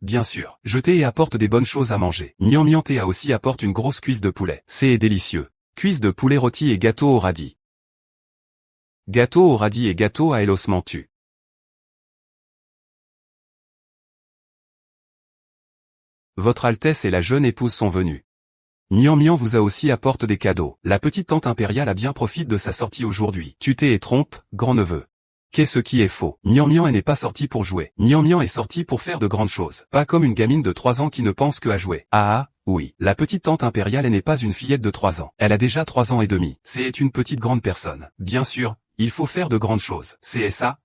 bien sûr. Je t'ai et apporte des bonnes choses à manger. Mian Mian a aussi apporte une grosse cuisse de poulet. C'est délicieux. Cuisse de poulet rôti et gâteau au radis. Gâteau au radis et gâteau à l'os mentu. Votre Altesse et la jeune épouse sont venus. Mian Mian vous a aussi apporte des cadeaux. La petite tante impériale a bien profité de sa sortie aujourd'hui. Tu t'es et trompe, grand-neveu. Qu'est-ce qui est faux? Mian Mian n'est pas sorti pour jouer. Mian Mian est sorti pour faire de grandes choses. Pas comme une gamine de 3 ans qui ne pense que à jouer. Oui. La petite tante impériale n'est pas une fillette de 3 ans. Elle a déjà 3 ans et demi. C'est une petite grande personne. Bien sûr. Il faut faire de grandes choses. C'est ça.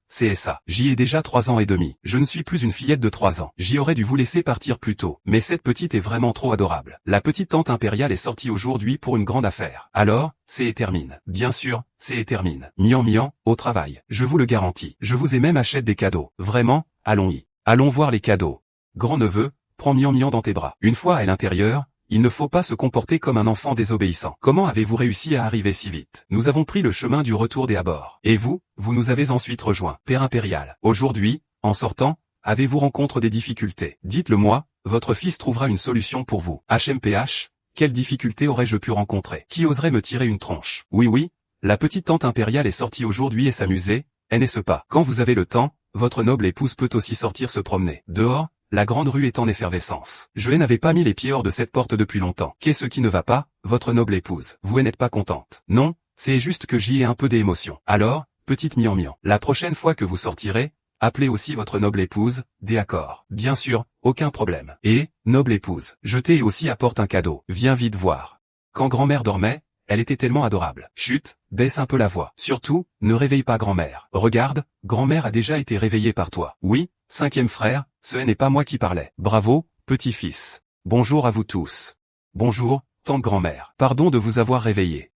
J'y ai déjà 3 ans et demi. Je ne suis plus une fillette de 3 ans. J'y aurais dû vous laisser partir plus tôt. Mais cette petite est vraiment trop adorable. La petite tante impériale est sortie aujourd'hui pour une grande affaire. Alors, c'est termine. Bien sûr, c'est termine. Mian Mian, au travail. Je vous le garantis. Je vous ai même acheté des cadeaux. Vraiment, allons-y. Allons voir les cadeaux. Grand-neveu, prends Mian Mian dans tes bras. Une fois à l'intérieur, il ne faut pas se comporter comme un enfant désobéissant. Comment avez-vous réussi à arriver si vite? Nous avons pris le chemin du retour des abords. Et vous nous avez ensuite rejoint. Père impérial. Aujourd'hui, en sortant, avez-vous rencontré des difficultés? Dites-le moi, votre fils trouvera une solution pour vous. HMPH, quelle difficulté aurais-je pu rencontrer? Qui oserait me tirer une tronche? Oui, la petite tante impériale est sortie aujourd'hui et s'amuser, n'est-ce pas? Quand vous avez le temps, votre noble épouse peut aussi sortir se promener. Dehors, la grande rue est en effervescence. Je n'avais pas mis les pieds hors de cette porte depuis longtemps. Qu'est-ce qui ne va pas, votre noble épouse? Vous n'êtes pas contente? Non, c'est juste que j'y ai un peu d'émotion. Alors, petite Mian Mian, la prochaine fois que vous sortirez, appelez aussi votre noble épouse, d'accord? Bien sûr, aucun problème. Et, noble épouse, je t'ai aussi apporte un cadeau. Viens vite voir. Quand grand-mère dormait, elle était tellement adorable. Chut, baisse un peu la voix. Surtout, ne réveille pas grand-mère. Regarde, grand-mère a déjà été réveillée par toi. Oui, 5e frère, ce n'est pas moi qui parlais. Bravo, petit-fils. Bonjour à vous tous. Bonjour, tante grand-mère. Pardon de vous avoir réveillé.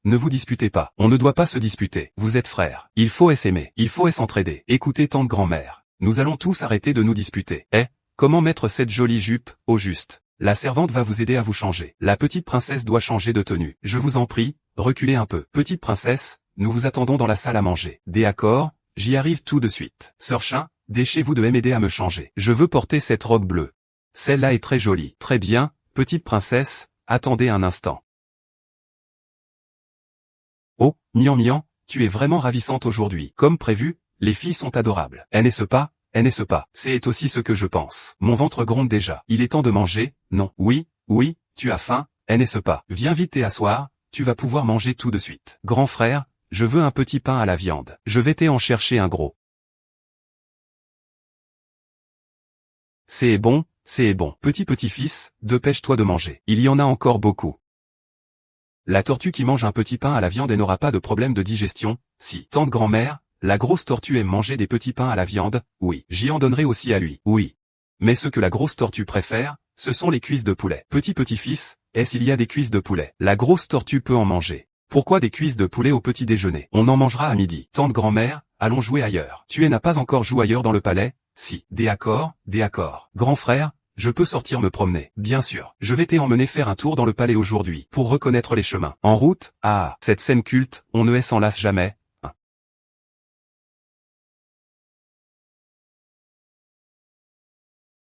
Ne vous disputez pas. On ne doit pas se disputer. Vous êtes frères. Il faut s'aimer. Il faut s'entraider. Écoutez tante grand-mère. Nous allons tous arrêter de nous disputer. Comment mettre cette jolie jupe, au juste? La servante va vous aider à vous changer. La petite princesse doit changer de tenue. Je vous en prie, reculez un peu. Petite princesse, nous vous attendons dans la salle à manger. D'accord, j'y arrive tout de suite. Sœur Chin, dépêchez-vous de m'aider à me changer. Je veux porter cette robe bleue. Celle-là est très jolie. Très bien, petite princesse, attendez un instant. Oh, Mian Mian, tu es vraiment ravissante aujourd'hui. Comme prévu, les filles sont adorables. N'est-ce pas? C'est aussi ce que je pense. Mon ventre gronde déjà. Il est temps de manger, non? Oui, tu as faim, n'est-ce pas? Viens vite t'asseoir, tu vas pouvoir manger tout de suite. Grand frère, je veux un petit pain à la viande. Je vais en chercher un gros. C'est bon. Petit-fils, dépêche-toi de manger. Il y en a encore beaucoup. La tortue qui mange un petit pain à la viande et n'aura pas de problème de digestion, si. Tante grand-mère, La grosse tortue aime manger des petits pains à la viande, oui. J'y en donnerai aussi à lui, oui. Mais ce que la grosse tortue préfère, ce sont les cuisses de poulet. Petit-petit-fils, est-ce il y a des cuisses de poulet? La grosse tortue peut en manger. Pourquoi des cuisses de poulet au petit déjeuner? On en mangera à midi. Tante grand-mère, allons jouer ailleurs. Tu n'as pas encore joué ailleurs dans le palais? Si. Des accords. Grand frère, je peux sortir me promener. Bien sûr. Je vais t'emmener faire un tour dans le palais aujourd'hui, pour reconnaître les chemins. En route, ah, cette scène culte, on ne s'en lasse jamais.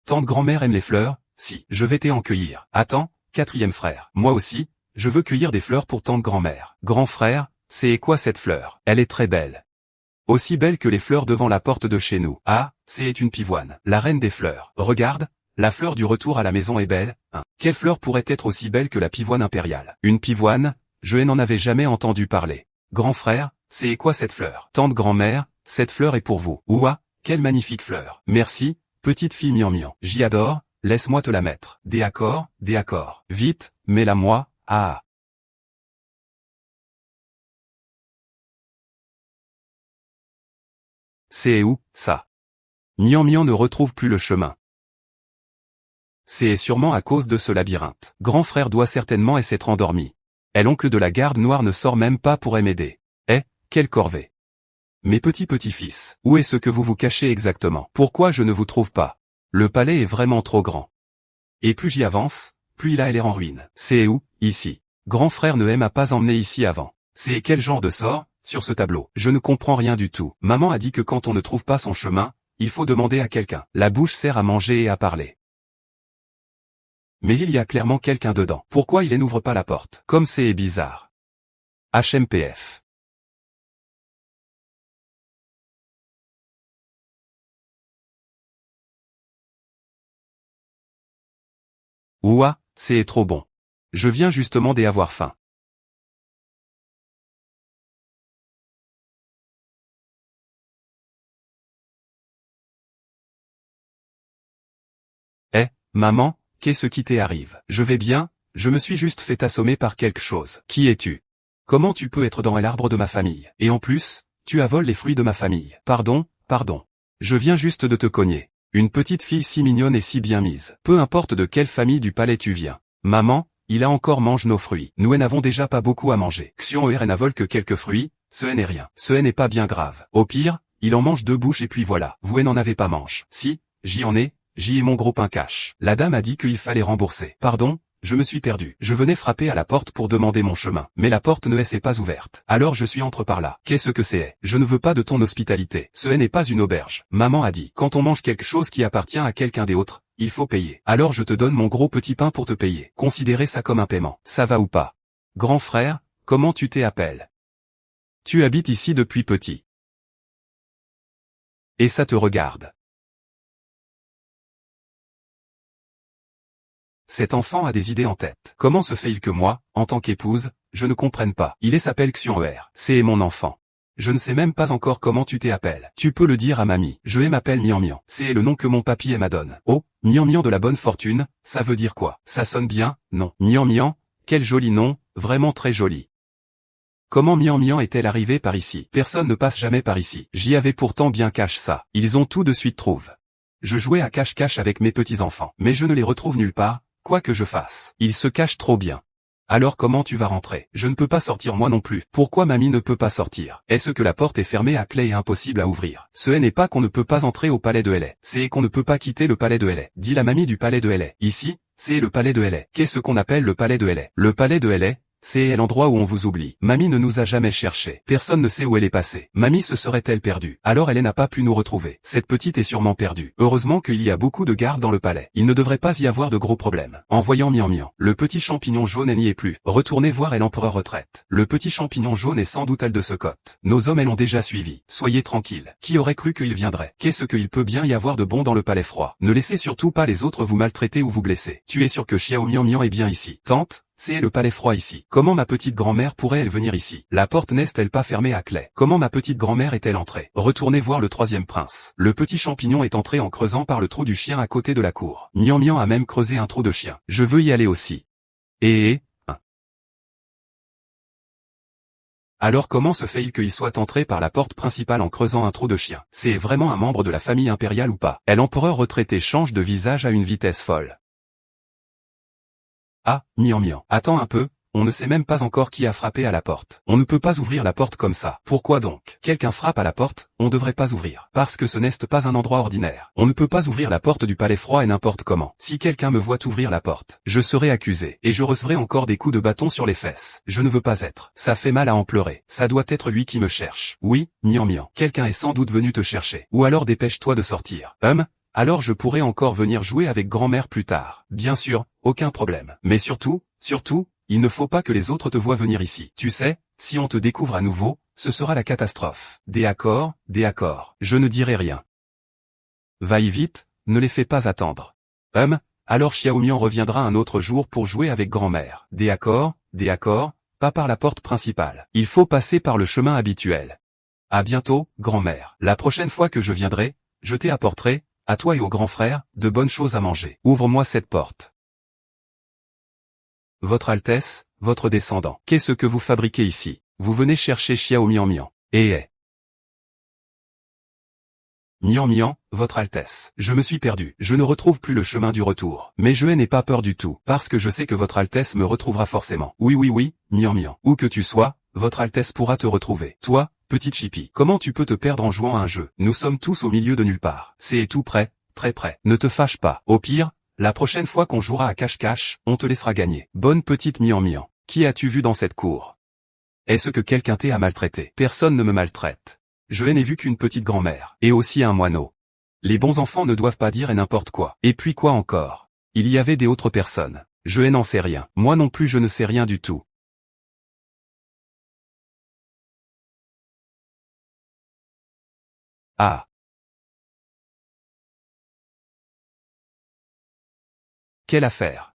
Tante grand-mère aime les fleurs? Si. Je vais en cueillir. Attends, quatrième frère. Moi aussi, je veux cueillir des fleurs pour tante grand-mère. Grand frère, c'est quoi cette fleur? Elle est très belle. Aussi belle que les fleurs devant la porte de chez nous. Ah, c'est une pivoine, la reine des fleurs. Regarde, la fleur du retour à la maison est belle. Quelle fleur pourrait être aussi belle que la pivoine impériale? Une pivoine? Je n'en avais jamais entendu parler. Grand frère, c'est quoi cette fleur? Tante grand-mère, cette fleur est pour vous. Ouah, quelle magnifique fleur. Merci, petite fille mian-mian. J'y adore, laisse-moi te la mettre. Des accords. Vite, mets-la moi, ah. C'est où, ça? Mian-mian ne retrouve plus le chemin. C'est sûrement à cause de ce labyrinthe. Grand frère doit certainement s'être endormi. Et l'oncle de la garde noire ne sort même pas pour m'aider. Eh, quelle corvée. Mes petits-petits-fils, où est ce que vous vous cachez exactement? Pourquoi je ne vous trouve pas? Le palais est vraiment trop grand. Et plus j'y avance, plus il a l'air en ruine. C'est où? Ici. Grand frère ne m'a pas emmené ici avant. C'est quel genre de sort, sur ce tableau? Je ne comprends rien du tout. Maman a dit que quand on ne trouve pas son chemin, il faut demander à quelqu'un. La bouche sert à manger et à parler. Mais il y a clairement quelqu'un dedans. Pourquoi il n'ouvre pas la porte? Comme c'est bizarre. HMPF. Ouah, c'est trop bon. Je viens justement d'avoir faim. Eh, maman, qu'est-ce qui t'arrive? Je vais bien, je me suis juste fait assommer par quelque chose. Qui es-tu? Comment tu peux être dans l'arbre de ma famille? Et en plus, tu as volé les fruits de ma famille. Pardon. Je viens juste de te cogner. Une petite fille si mignonne et si bien mise. Peu importe de quelle famille du palais tu viens. Maman, il a encore mange nos fruits. Nous n'avons déjà pas beaucoup à manger. Xion n'a vole que quelques fruits, ce n'est rien. Ce n'est pas bien grave. Au pire, il en mange 2 bouches et puis voilà. Vous n'en avez pas mange. Si, j'y ai mon gros pain cache. La dame a dit qu'il fallait rembourser. Pardon, je me suis perdu. Je venais frapper à la porte pour demander mon chemin. Mais la porte ne s'est pas ouverte. Alors je suis entre par là. Qu'est-ce que c'est? Je ne veux pas de ton hospitalité. Ce n'est pas une auberge. Maman a dit, quand on mange quelque chose qui appartient à quelqu'un d'autre, il faut payer. Alors je te donne mon gros petit pain pour te payer. Considérez ça comme un paiement. Ça va ou pas? Grand frère, comment tu t'appelles? Tu habites ici depuis petit. Et ça te regarde. Cet enfant a des idées en tête. Comment se fait-il que moi, en tant qu'épouse, je ne comprenne pas? Il s'appelle Xion. C'est mon enfant. Je ne sais même pas encore comment tu t'appelles. Tu peux le dire à mamie. Je m'appelle Mian-Mian. C'est le nom que mon papy m'a donné. Oh, Mian-Mian de la bonne fortune, ça veut dire quoi? Ça sonne bien, non? Mian-Mian, quel joli nom, vraiment très joli. Comment Mian-Mian est-elle arrivée par ici? Personne ne passe jamais par ici. J'y avais pourtant bien caché ça. Ils ont tout de suite trouvé. Je jouais à cache-cache avec mes petits-enfants. Mais je ne les retrouve nulle part, quoi que je fasse. Ils se cachent trop bien. Alors comment tu vas rentrer? Je ne peux pas sortir moi non plus. Pourquoi mamie ne peut pas sortir? Est-ce que la porte est fermée à clé et impossible à ouvrir? Ce n'est pas qu'on ne peut pas entrer au palais de LA. C'est qu'on ne peut pas quitter le palais de LA. Dit la mamie du palais de LA. Ici, c'est le palais de LA. Qu'est-ce qu'on appelle le palais de LA? Le palais de LA, c'est l'endroit où on vous oublie. Mamie ne nous a jamais cherché. Personne ne sait où elle est passée. Mamie se serait-elle perdue? Alors elle n'a pas pu nous retrouver. Cette petite est sûrement perdue. Heureusement qu'il y a beaucoup de gardes dans le palais. Il ne devrait pas y avoir de gros problèmes. En voyant Mian-Mian, le petit champignon jaune n'y est plus. Retournez voir l'empereur retraite. Le petit champignon jaune est sans doute elle de ce côte. Nos hommes l'ont déjà suivi. Soyez tranquilles. Qui aurait cru qu'il viendrait? Qu'est-ce qu'il peut bien y avoir de bon dans le palais froid? Ne laissez surtout pas les autres vous maltraiter ou vous blesser. Tu es sûr que Xiao Mian-Mian est bien ici? Tante, c'est le palais froid ici. Comment ma petite grand-mère pourrait-elle venir ici? La porte n'est-elle pas fermée à clé? Comment ma petite grand-mère est-elle entrée? Retournez voir le troisième prince. Le petit champignon est entré en creusant par le trou du chien à côté de la cour. Mian-Mian a même creusé un trou de chien. Je veux y aller aussi. Et Alors comment se fait-il qu'il soit entré par la porte principale en creusant un trou de chien? C'est vraiment un membre de la famille impériale ou pas? Et l'empereur retraité change de visage à une vitesse folle. Ah, miam miam. Attends un peu, on ne sait même pas encore qui a frappé à la porte. On ne peut pas ouvrir la porte comme ça. Pourquoi donc? Quelqu'un frappe à la porte, on devrait pas ouvrir. Parce que ce n'est pas un endroit ordinaire. On ne peut pas ouvrir la porte du palais froid et n'importe comment. Si quelqu'un me voit ouvrir la porte, je serai accusé. Et je recevrai encore des coups de bâton sur les fesses. Je ne veux pas être. Ça fait mal à en pleurer. Ça doit être lui qui me cherche. Oui, miam miam. Quelqu'un est sans doute venu te chercher. Ou alors dépêche-toi de sortir. Alors je pourrai encore venir jouer avec grand-mère plus tard. Bien sûr, aucun problème. Mais surtout, il ne faut pas que les autres te voient venir ici. Tu sais, si on te découvre à nouveau, ce sera la catastrophe. D'accord, je ne dirai rien. Va-y vite, ne les fais pas attendre. Alors Xiaomian reviendra un autre jour pour jouer avec grand-mère. D'accord, pas par la porte principale. Il faut passer par le chemin habituel. À bientôt, grand-mère. La prochaine fois que je viendrai, je t'apporterai, à toi et au grand frère, de bonnes choses à manger. Ouvre-moi cette porte. Votre Altesse, votre descendant. Qu'est-ce que vous fabriquez ici? Vous venez chercher Xiao Mian Mian. Mian Mian, votre Altesse. Je me suis perdu. Je ne retrouve plus le chemin du retour. Mais je n'ai pas peur du tout, parce que je sais que votre Altesse me retrouvera forcément. Oui, Mian Mian. Où que tu sois, votre Altesse pourra te retrouver. Toi, petite chipie, comment tu peux te perdre en jouant à un jeu? Nous sommes tous au milieu de nulle part. C'est tout près, très près. Ne te fâche pas. Au pire, la prochaine fois qu'on jouera à cache-cache, on te laissera gagner. Bonne petite Mian Mian. Qui as-tu vu dans cette cour? Est-ce que quelqu'un t'a maltraité? Personne ne me maltraite. Je n'ai vu qu'une petite grand-mère. Et aussi un moineau. Les bons enfants ne doivent pas dire et n'importe quoi. Et puis quoi encore? Il y avait des autres personnes. Je n'en sais rien. Moi non plus je ne sais rien du tout. Ah. Quelle affaire!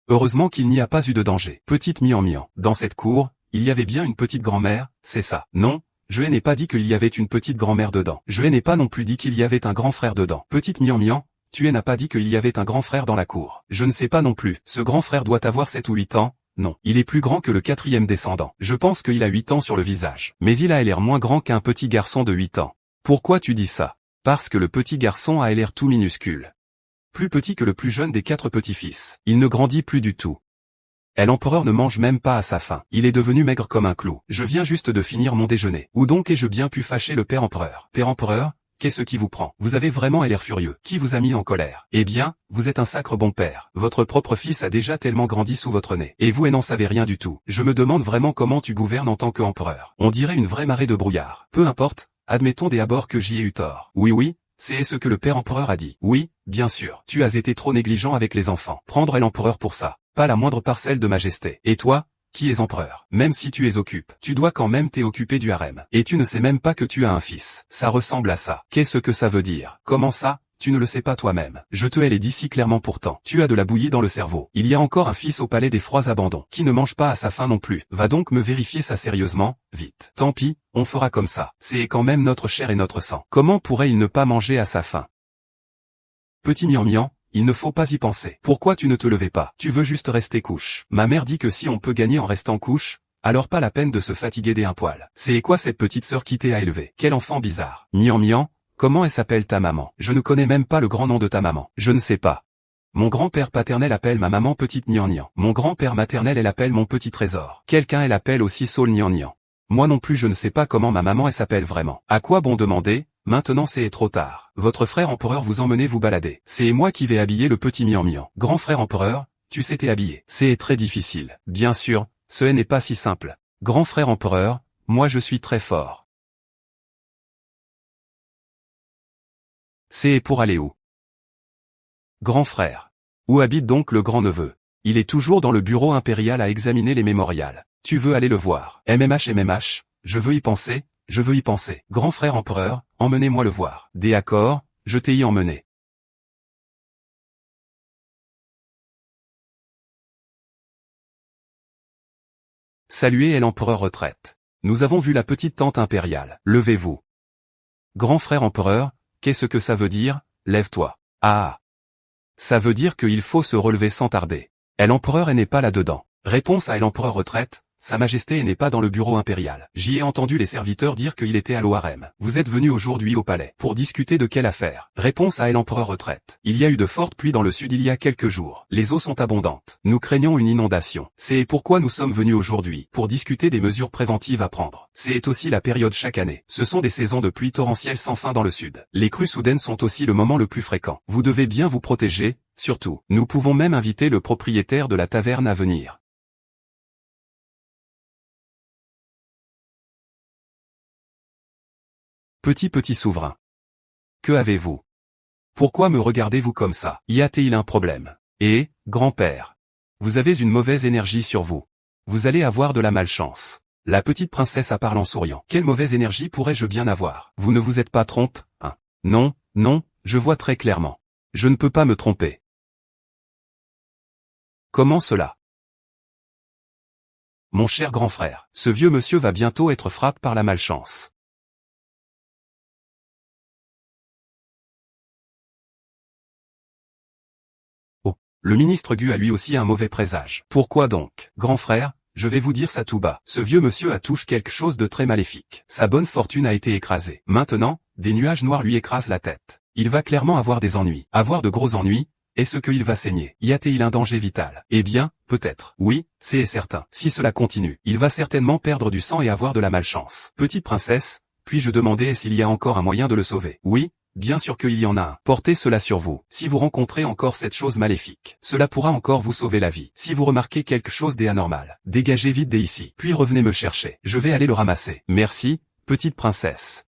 Heureusement qu'il n'y a pas eu de danger. Petite Mian Mian. Dans cette cour, il y avait bien une petite grand-mère, c'est ça. Non, je n'ai pas dit qu'il y avait une petite grand-mère dedans. Je n'ai pas non plus dit qu'il y avait un grand frère dedans. Petite Mian Mian, tu n'as pas dit qu'il y avait un grand frère dans la cour. Je ne sais pas non plus. Ce grand frère doit avoir 7 ou 8 ans. Non, il est plus grand que le 4e descendant. Je pense qu'il a 8 ans sur le visage. Mais il a l'air moins grand qu'un petit garçon de 8 ans. Pourquoi tu dis ça? Parce que le petit garçon a l'air tout minuscule. Plus petit que le plus jeune des 4 petits-fils. Il ne grandit plus du tout. Et l'empereur ne mange même pas à sa faim. Il est devenu maigre comme un clou. Je viens juste de finir mon déjeuner. Où donc ai-je bien pu fâcher le père empereur? Père empereur, qu'est-ce qui vous prend? Vous avez vraiment l'air furieux. Qui vous a mis en colère? Eh bien, vous êtes un sacre bon père. Votre propre fils a déjà tellement grandi sous votre nez. Et vous n'en savez rien du tout. Je me demande vraiment comment tu gouvernes en tant qu'empereur. On dirait une vraie marée de brouillard. Peu importe, admettons des abords que j'y ai eu tort. Oui, c'est ce que le père empereur a dit. Oui, bien sûr. Tu as été trop négligent avec les enfants. Prendre l'empereur pour ça. Pas la moindre parcelle de majesté. Et toi, qui es empereur? Même si tu es occupé, tu dois quand même t'occuper du harem. Et tu ne sais même pas que tu as un fils. Ça ressemble à ça. Qu'est-ce que ça veut dire? Comment ça? Tu ne le sais pas toi-même. Je te l'ai dit si clairement pourtant. Tu as de la bouillie dans le cerveau. Il y a encore un fils au palais des froids abandons, qui ne mange pas à sa faim non plus. Va donc me vérifier ça sérieusement, vite. Tant pis, on fera comme ça. C'est quand même notre chair et notre sang. Comment pourrait-il ne pas manger à sa faim? Petit Mian Mian, il ne faut pas y penser. Pourquoi tu ne te levais pas? Tu veux juste rester couche. Ma mère dit que si on peut gagner en restant couche, alors pas la peine de se fatiguer des un poil. C'est quoi cette petite sœur qui t'a élevé? Quel enfant bizarre. Mian Mian, comment elle s'appelle ta maman? Je ne connais même pas le grand nom de ta maman. Je ne sais pas. Mon grand-père paternel appelle ma maman petite Nian Nian. Mon grand-père maternel elle appelle mon petit trésor. Quelqu'un elle appelle aussi Saul Nian Nian. Moi non plus je ne sais pas comment ma maman elle s'appelle vraiment. À quoi bon demander? Maintenant c'est trop tard. Votre frère empereur vous emmenez vous balader. C'est moi qui vais habiller le petit Mian Mian. Grand frère empereur, tu sais t'es habillé. C'est très difficile. Bien sûr, ce n'est pas si simple. Grand frère empereur, moi je suis très fort. C'est pour aller où? Grand frère. Où habite donc le grand-neveu? Il est toujours dans le bureau impérial à examiner les mémorials. Tu veux aller le voir? MMH, je veux y penser. Grand frère empereur, emmenez-moi le voir. D'accord, je t'ai y emmené. Saluez l'empereur retraite. Nous avons vu la petite tante impériale. Levez-vous. Grand frère empereur, qu'est-ce que ça veut dire? Lève-toi. Ah. Ça veut dire qu'il faut se relever sans tarder. Et l'empereur n'est pas là-dedans. Réponse à l'empereur retraite. Sa Majesté n'est pas dans le bureau impérial. J'y ai entendu les serviteurs dire qu'il était à l'Oharem. Vous êtes venu aujourd'hui au palais. Pour discuter de quelle affaire? Réponse à l'empereur retraite. Il y a eu de fortes pluies dans le sud il y a quelques jours. Les eaux sont abondantes. Nous craignons une inondation. C'est pourquoi nous sommes venus aujourd'hui, pour discuter des mesures préventives à prendre. C'est aussi la période chaque année. Ce sont des saisons de pluie torrentielles sans fin dans le sud. Les crues soudaines sont aussi le moment le plus fréquent. Vous devez bien vous protéger, surtout. Nous pouvons même inviter le propriétaire de la taverne à venir. Petit souverain. Que avez-vous? Pourquoi me regardez-vous comme ça? Y a-t-il un problème? Eh, grand-père. Vous avez une mauvaise énergie sur vous. Vous allez avoir de la malchance. La petite princesse a parlé en souriant. Quelle mauvaise énergie pourrais-je bien avoir? Vous ne vous êtes pas trompé, hein? Non, non, je vois très clairement. Je ne peux pas me tromper. Comment cela? Mon cher grand frère, ce vieux monsieur va bientôt être frappé par la malchance. Le ministre Gu a lui aussi un mauvais présage. Pourquoi donc? Grand frère, je vais vous dire ça tout bas. Ce vieux monsieur a touché quelque chose de très maléfique. Sa bonne fortune a été écrasée. Maintenant, des nuages noirs lui écrasent la tête. Il va clairement avoir des ennuis. Avoir de gros ennuis, est-ce qu'il va saigner? Y a-t-il un danger vital? Eh bien, peut-être. Oui, c'est certain. Si cela continue, il va certainement perdre du sang et avoir de la malchance. Petite princesse, puis-je demander s'il y a encore un moyen de le sauver? Oui. Bien sûr qu'il y en a un. Portez cela sur vous. Si vous rencontrez encore cette chose maléfique, cela pourra encore vous sauver la vie. Si vous remarquez quelque chose d'anormal, dégagez vite d'ici. Puis revenez me chercher. Je vais aller le ramasser. Merci, petite princesse.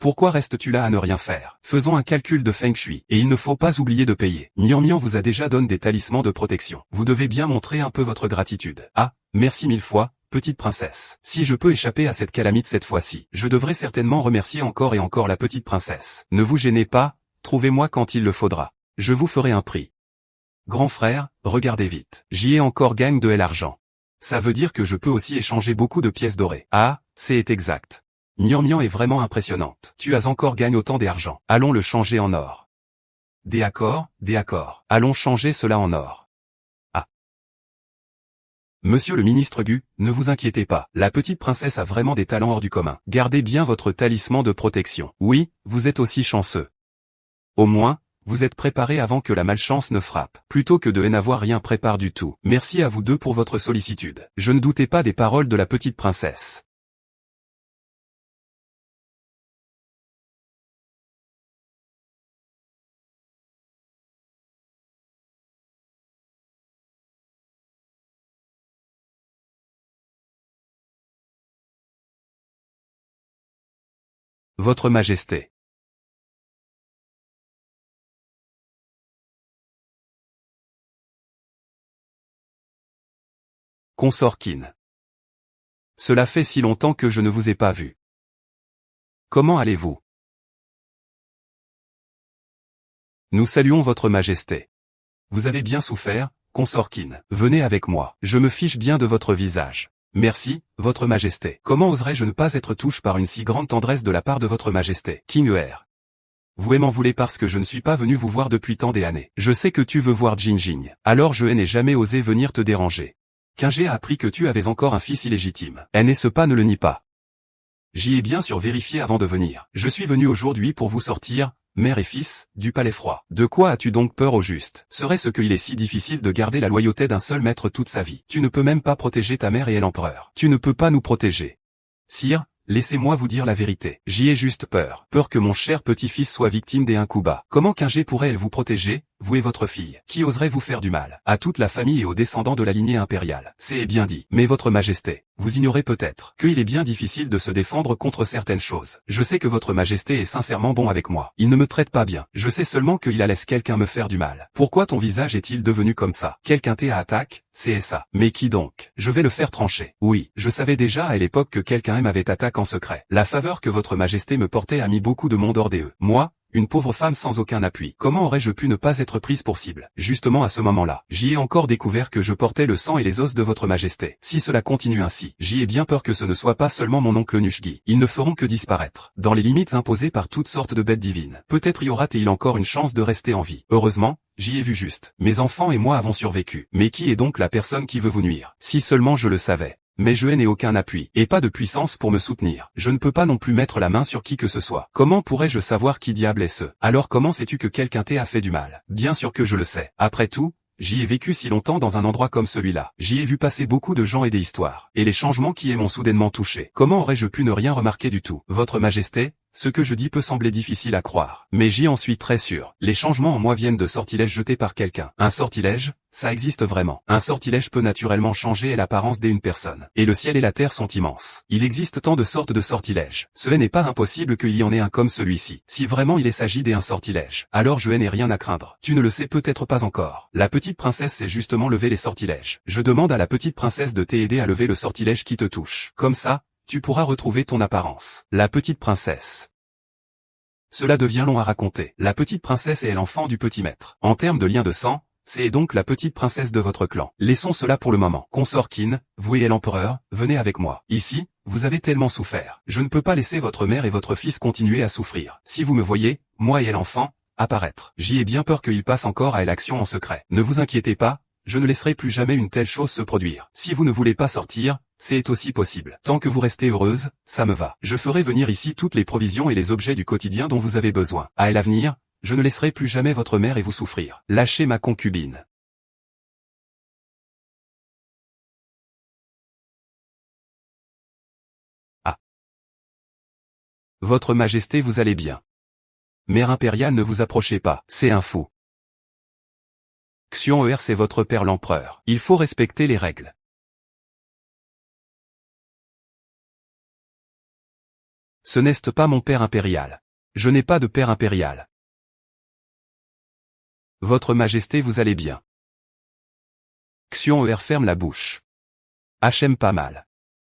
Pourquoi restes-tu là à ne rien faire? Faisons un calcul de feng shui. Et il ne faut pas oublier de payer. Mian Mian vous a déjà donné des talismans de protection. Vous devez bien montrer un peu votre gratitude. Ah, merci 1000 fois. Petite princesse. Si je peux échapper à cette calamite cette fois-ci, je devrais certainement remercier encore et encore la petite princesse. Ne vous gênez pas, trouvez-moi quand il le faudra. Je vous ferai un prix. Grand frère, regardez vite. J'y ai encore gagne de l'argent. Ça veut dire que je peux aussi échanger beaucoup de pièces dorées. Ah, c'est exact. Mian Mian est vraiment impressionnante. Tu as encore gagné autant d'argent. Allons le changer en or. D'accord. Allons changer cela en or. Monsieur le ministre Gu, ne vous inquiétez pas, la petite princesse a vraiment des talents hors du commun. Gardez bien votre talisman de protection. Oui, vous êtes aussi chanceux. Au moins, vous êtes préparé avant que la malchance ne frappe. Plutôt que de n'avoir rien préparé du tout. Merci à vous deux pour votre sollicitude. Je ne doutais pas des paroles de la petite princesse. Votre Majesté. Consort Qin. Cela fait si longtemps que je ne vous ai pas vu. Comment allez-vous? Nous saluons votre Majesté. Vous avez bien souffert, Consort Qin. Venez avec moi. Je me fiche bien de votre visage. Merci, votre Majesté. Comment oserais-je ne pas être touché par une si grande tendresse de la part de votre Majesté? King Er. Vous m'en voulez parce que je ne suis pas venu vous voir depuis tant d'années. Je sais que tu veux voir Jinjing. Alors je n'ai jamais osé venir te déranger. Qingé a appris que tu avais encore un fils illégitime. N'est-ce pas ne le nie pas. J'y ai bien sûr vérifié avant de venir. Je suis venu aujourd'hui pour vous sortir, mère et fils, du palais froid. De quoi as-tu donc peur au juste? Serait-ce qu'il est si difficile de garder la loyauté d'un seul maître toute sa vie? Tu ne peux même pas protéger ta mère et l'empereur. Tu ne peux pas nous protéger. Sire, laissez-moi vous dire la vérité. J'y ai juste peur. Peur que mon cher petit-fils soit victime des Incuba. Comment Qingé pourrait-elle vous protéger, vous et votre fille? Qui oserait vous faire du mal? À toute la famille et aux descendants de la lignée impériale. C'est bien dit. Mais votre Majesté, vous ignorez peut-être qu'il est bien difficile de se défendre contre certaines choses. Je sais que votre Majesté est sincèrement bon avec moi. Il ne me traite pas bien. Je sais seulement qu'il laisse quelqu'un me faire du mal. Pourquoi ton visage est-il devenu comme ça? Quelqu'un t'a attaqué? C'est ça. Mais qui donc? Je vais le faire trancher. Oui, je savais déjà à l'époque que quelqu'un m'avait attaqué en secret. La faveur que votre Majesté me portait a mis beaucoup de monde hors des eux. Moi, une pauvre femme sans aucun appui. Comment aurais-je pu ne pas être prise pour cible? Justement à ce moment-là, j'y ai encore découvert que je portais le sang et les os de votre majesté. Si cela continue ainsi, j'y ai bien peur que ce ne soit pas seulement mon oncle Nushgi. Ils ne feront que disparaître, dans les limites imposées par toutes sortes de bêtes divines. Peut-être y aura-t-il encore une chance de rester en vie. Heureusement, j'y ai vu juste. Mes enfants et moi avons survécu. Mais qui est donc la personne qui veut vous nuire? Si seulement je le savais. Mais je n'ai aucun appui, et pas de puissance pour me soutenir. Je ne peux pas non plus mettre la main sur qui que ce soit. Comment pourrais-je savoir qui diable est ce? Alors comment sais-tu que quelqu'un t'ait fait du mal? Bien sûr que je le sais. Après tout, j'y ai vécu si longtemps dans un endroit comme celui-là. J'y ai vu passer beaucoup de gens et des histoires. Et les changements qui m'ont soudainement touché. Comment aurais-je pu ne rien remarquer du tout? Votre Majesté, ce que je dis peut sembler difficile à croire. Mais j'en suis très sûr. Les changements en moi viennent de sortilèges jetés par quelqu'un. Un sortilège? Ça existe vraiment. Un sortilège peut naturellement changer l'apparence d'une personne. Et le ciel et la terre sont immenses. Il existe tant de sortes de sortilèges. Ce n'est pas impossible qu'il y en ait un comme celui-ci. Si vraiment il s'agit d'un sortilège, alors je n'ai rien à craindre. Tu ne le sais peut-être pas encore. La petite princesse sait justement lever les sortilèges. Je demande à la petite princesse de t'aider à lever le sortilège qui te touche. Comme ça, tu pourras retrouver ton apparence. La petite princesse. Cela devient long à raconter. La petite princesse est l'enfant du petit maître. En termes de lien de sang, c'est donc la petite princesse de votre clan. Laissons cela pour le moment. Consort Qin, vous et l'empereur, venez avec moi. Ici, vous avez tellement souffert. Je ne peux pas laisser votre mère et votre fils continuer à souffrir. Si vous me voyez, moi et l'enfant, apparaître. J'y ai bien peur qu'il passe encore à l'action en secret. Ne vous inquiétez pas, je ne laisserai plus jamais une telle chose se produire. Si vous ne voulez pas sortir, c'est aussi possible. Tant que vous restez heureuse, ça me va. Je ferai venir ici toutes les provisions et les objets du quotidien dont vous avez besoin. À l'avenir, je ne laisserai plus jamais votre mère et vous souffrir. Lâchez ma concubine. Ah. Votre Majesté, vous allez bien. Mère impériale, ne vous approchez pas, c'est un fou. Xion c'est votre père l'empereur. Il faut respecter les règles. Ce n'est pas mon père impérial. Je n'ai pas de père impérial. Votre Majesté, vous allez bien. Xion ferme la bouche. HM pas mal.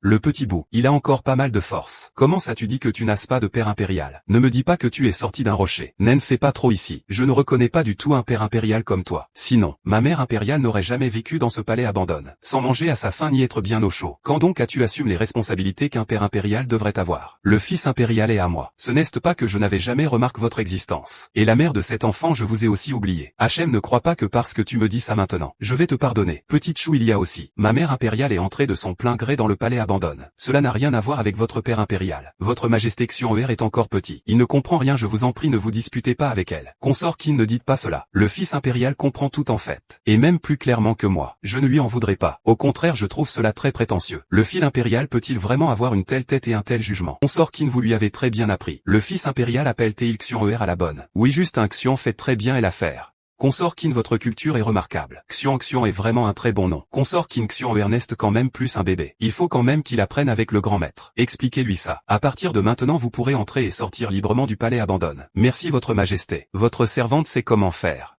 Le petit bout, il a encore pas mal de force. Comment ça tu dis que tu n'as pas de père impérial? Ne me dis pas que tu es sorti d'un rocher. Ne fais pas trop ici. Je ne reconnais pas du tout un père impérial comme toi. Sinon, ma mère impériale n'aurait jamais vécu dans ce palais abandonne, sans manger à sa faim ni être bien au chaud. Quand donc as-tu assumé les responsabilités qu'un père impérial devrait avoir? Le fils impérial est à moi. Ce n'est pas que je n'avais jamais remarqué votre existence. Et la mère de cet enfant je vous ai aussi oublié. HM ne crois pas que parce que tu me dis ça maintenant, je vais te pardonner. Petite chou, il y a aussi. Ma mère impériale est entrée de son plein gré dans le palais abandonne. Cela n'a rien à voir avec votre père impérial. Votre Majesté Xion est encore petit. Il ne comprend rien, je vous en prie, ne vous disputez pas avec elle. Consort Qin, ne dites pas cela. Le fils impérial comprend tout en fait. Et même plus clairement que moi. Je ne lui en voudrais pas. Au contraire, je trouve cela très prétentieux. Le fils impérial peut-il vraiment avoir une telle tête et un tel jugement? Consort Qin, vous lui avez très bien appris. Le fils impérial appelle Teil Xion à la bonne. Oui, juste un Xion fait très bien l'affaire. Consort Qin, votre culture est remarquable. Xion est vraiment un très bon nom. Consort Qin, Xion Ernest quand même plus un bébé. Il faut quand même qu'il apprenne avec le grand maître. Expliquez-lui ça. À partir de maintenant vous pourrez entrer et sortir librement du palais abandonne. Merci votre Majesté. Votre servante sait comment faire.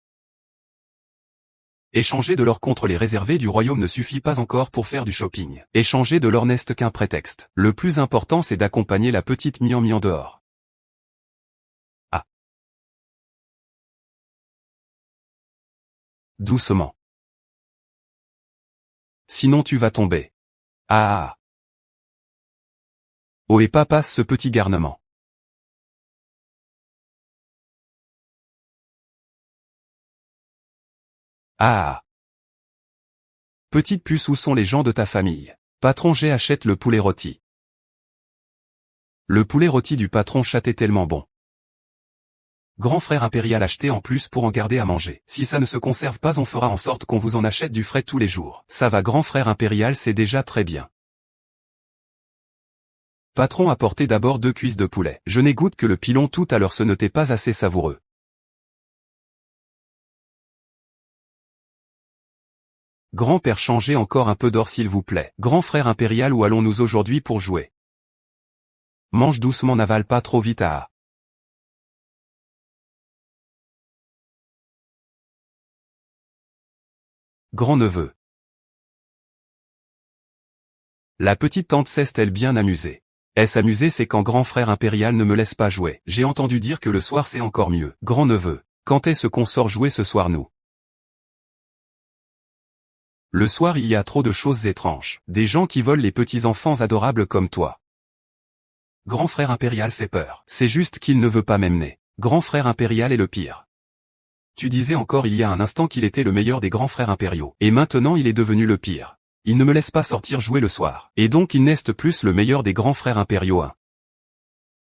Échanger de l'or contre les réservés du royaume ne suffit pas encore pour faire du shopping. Échanger de l'or n'est qu'un prétexte. Le plus important c'est d'accompagner la petite Mian Mian dehors. Ah. Doucement. Sinon tu vas tomber. Ah. Oh et pas passe ce petit garnement. Ah. Petite puce, où sont les gens de ta famille? Patron, achète le poulet rôti. Le poulet rôti du patron Chat est tellement bon. Grand frère impérial, acheté en plus pour en garder à manger. Si ça ne se conserve pas, on fera en sorte qu'on vous en achète du frais tous les jours. Ça va grand frère impérial, c'est déjà très bien. Patron, apportez d'abord 2 cuisses de poulet. Je n'ai goûté que le pilon tout à l'heure, ce n'était pas assez savoureux. Grand-père, changez encore un peu d'or s'il vous plaît. Grand frère impérial, où allons-nous aujourd'hui pour jouer? Mange doucement, n'avale pas trop vite. Ah. Grand-neveu. La petite tante s'est-elle bien amusée? Est-ce amusé, c'est quand grand frère impérial ne me laisse pas jouer. J'ai entendu dire que le soir c'est encore mieux. Grand-neveu, quand est-ce qu'on sort jouer ce soir nous? Le soir il y a trop de choses étranges. Des gens qui volent les petits enfants adorables comme toi. Grand frère impérial fait peur. C'est juste qu'il ne veut pas m'emmener. Grand frère impérial est le pire. Tu disais encore il y a un instant qu'il était le meilleur des grands frères impériaux. Et maintenant il est devenu le pire. Il ne me laisse pas sortir jouer le soir. Et donc il n'est plus le meilleur des grands frères impériaux.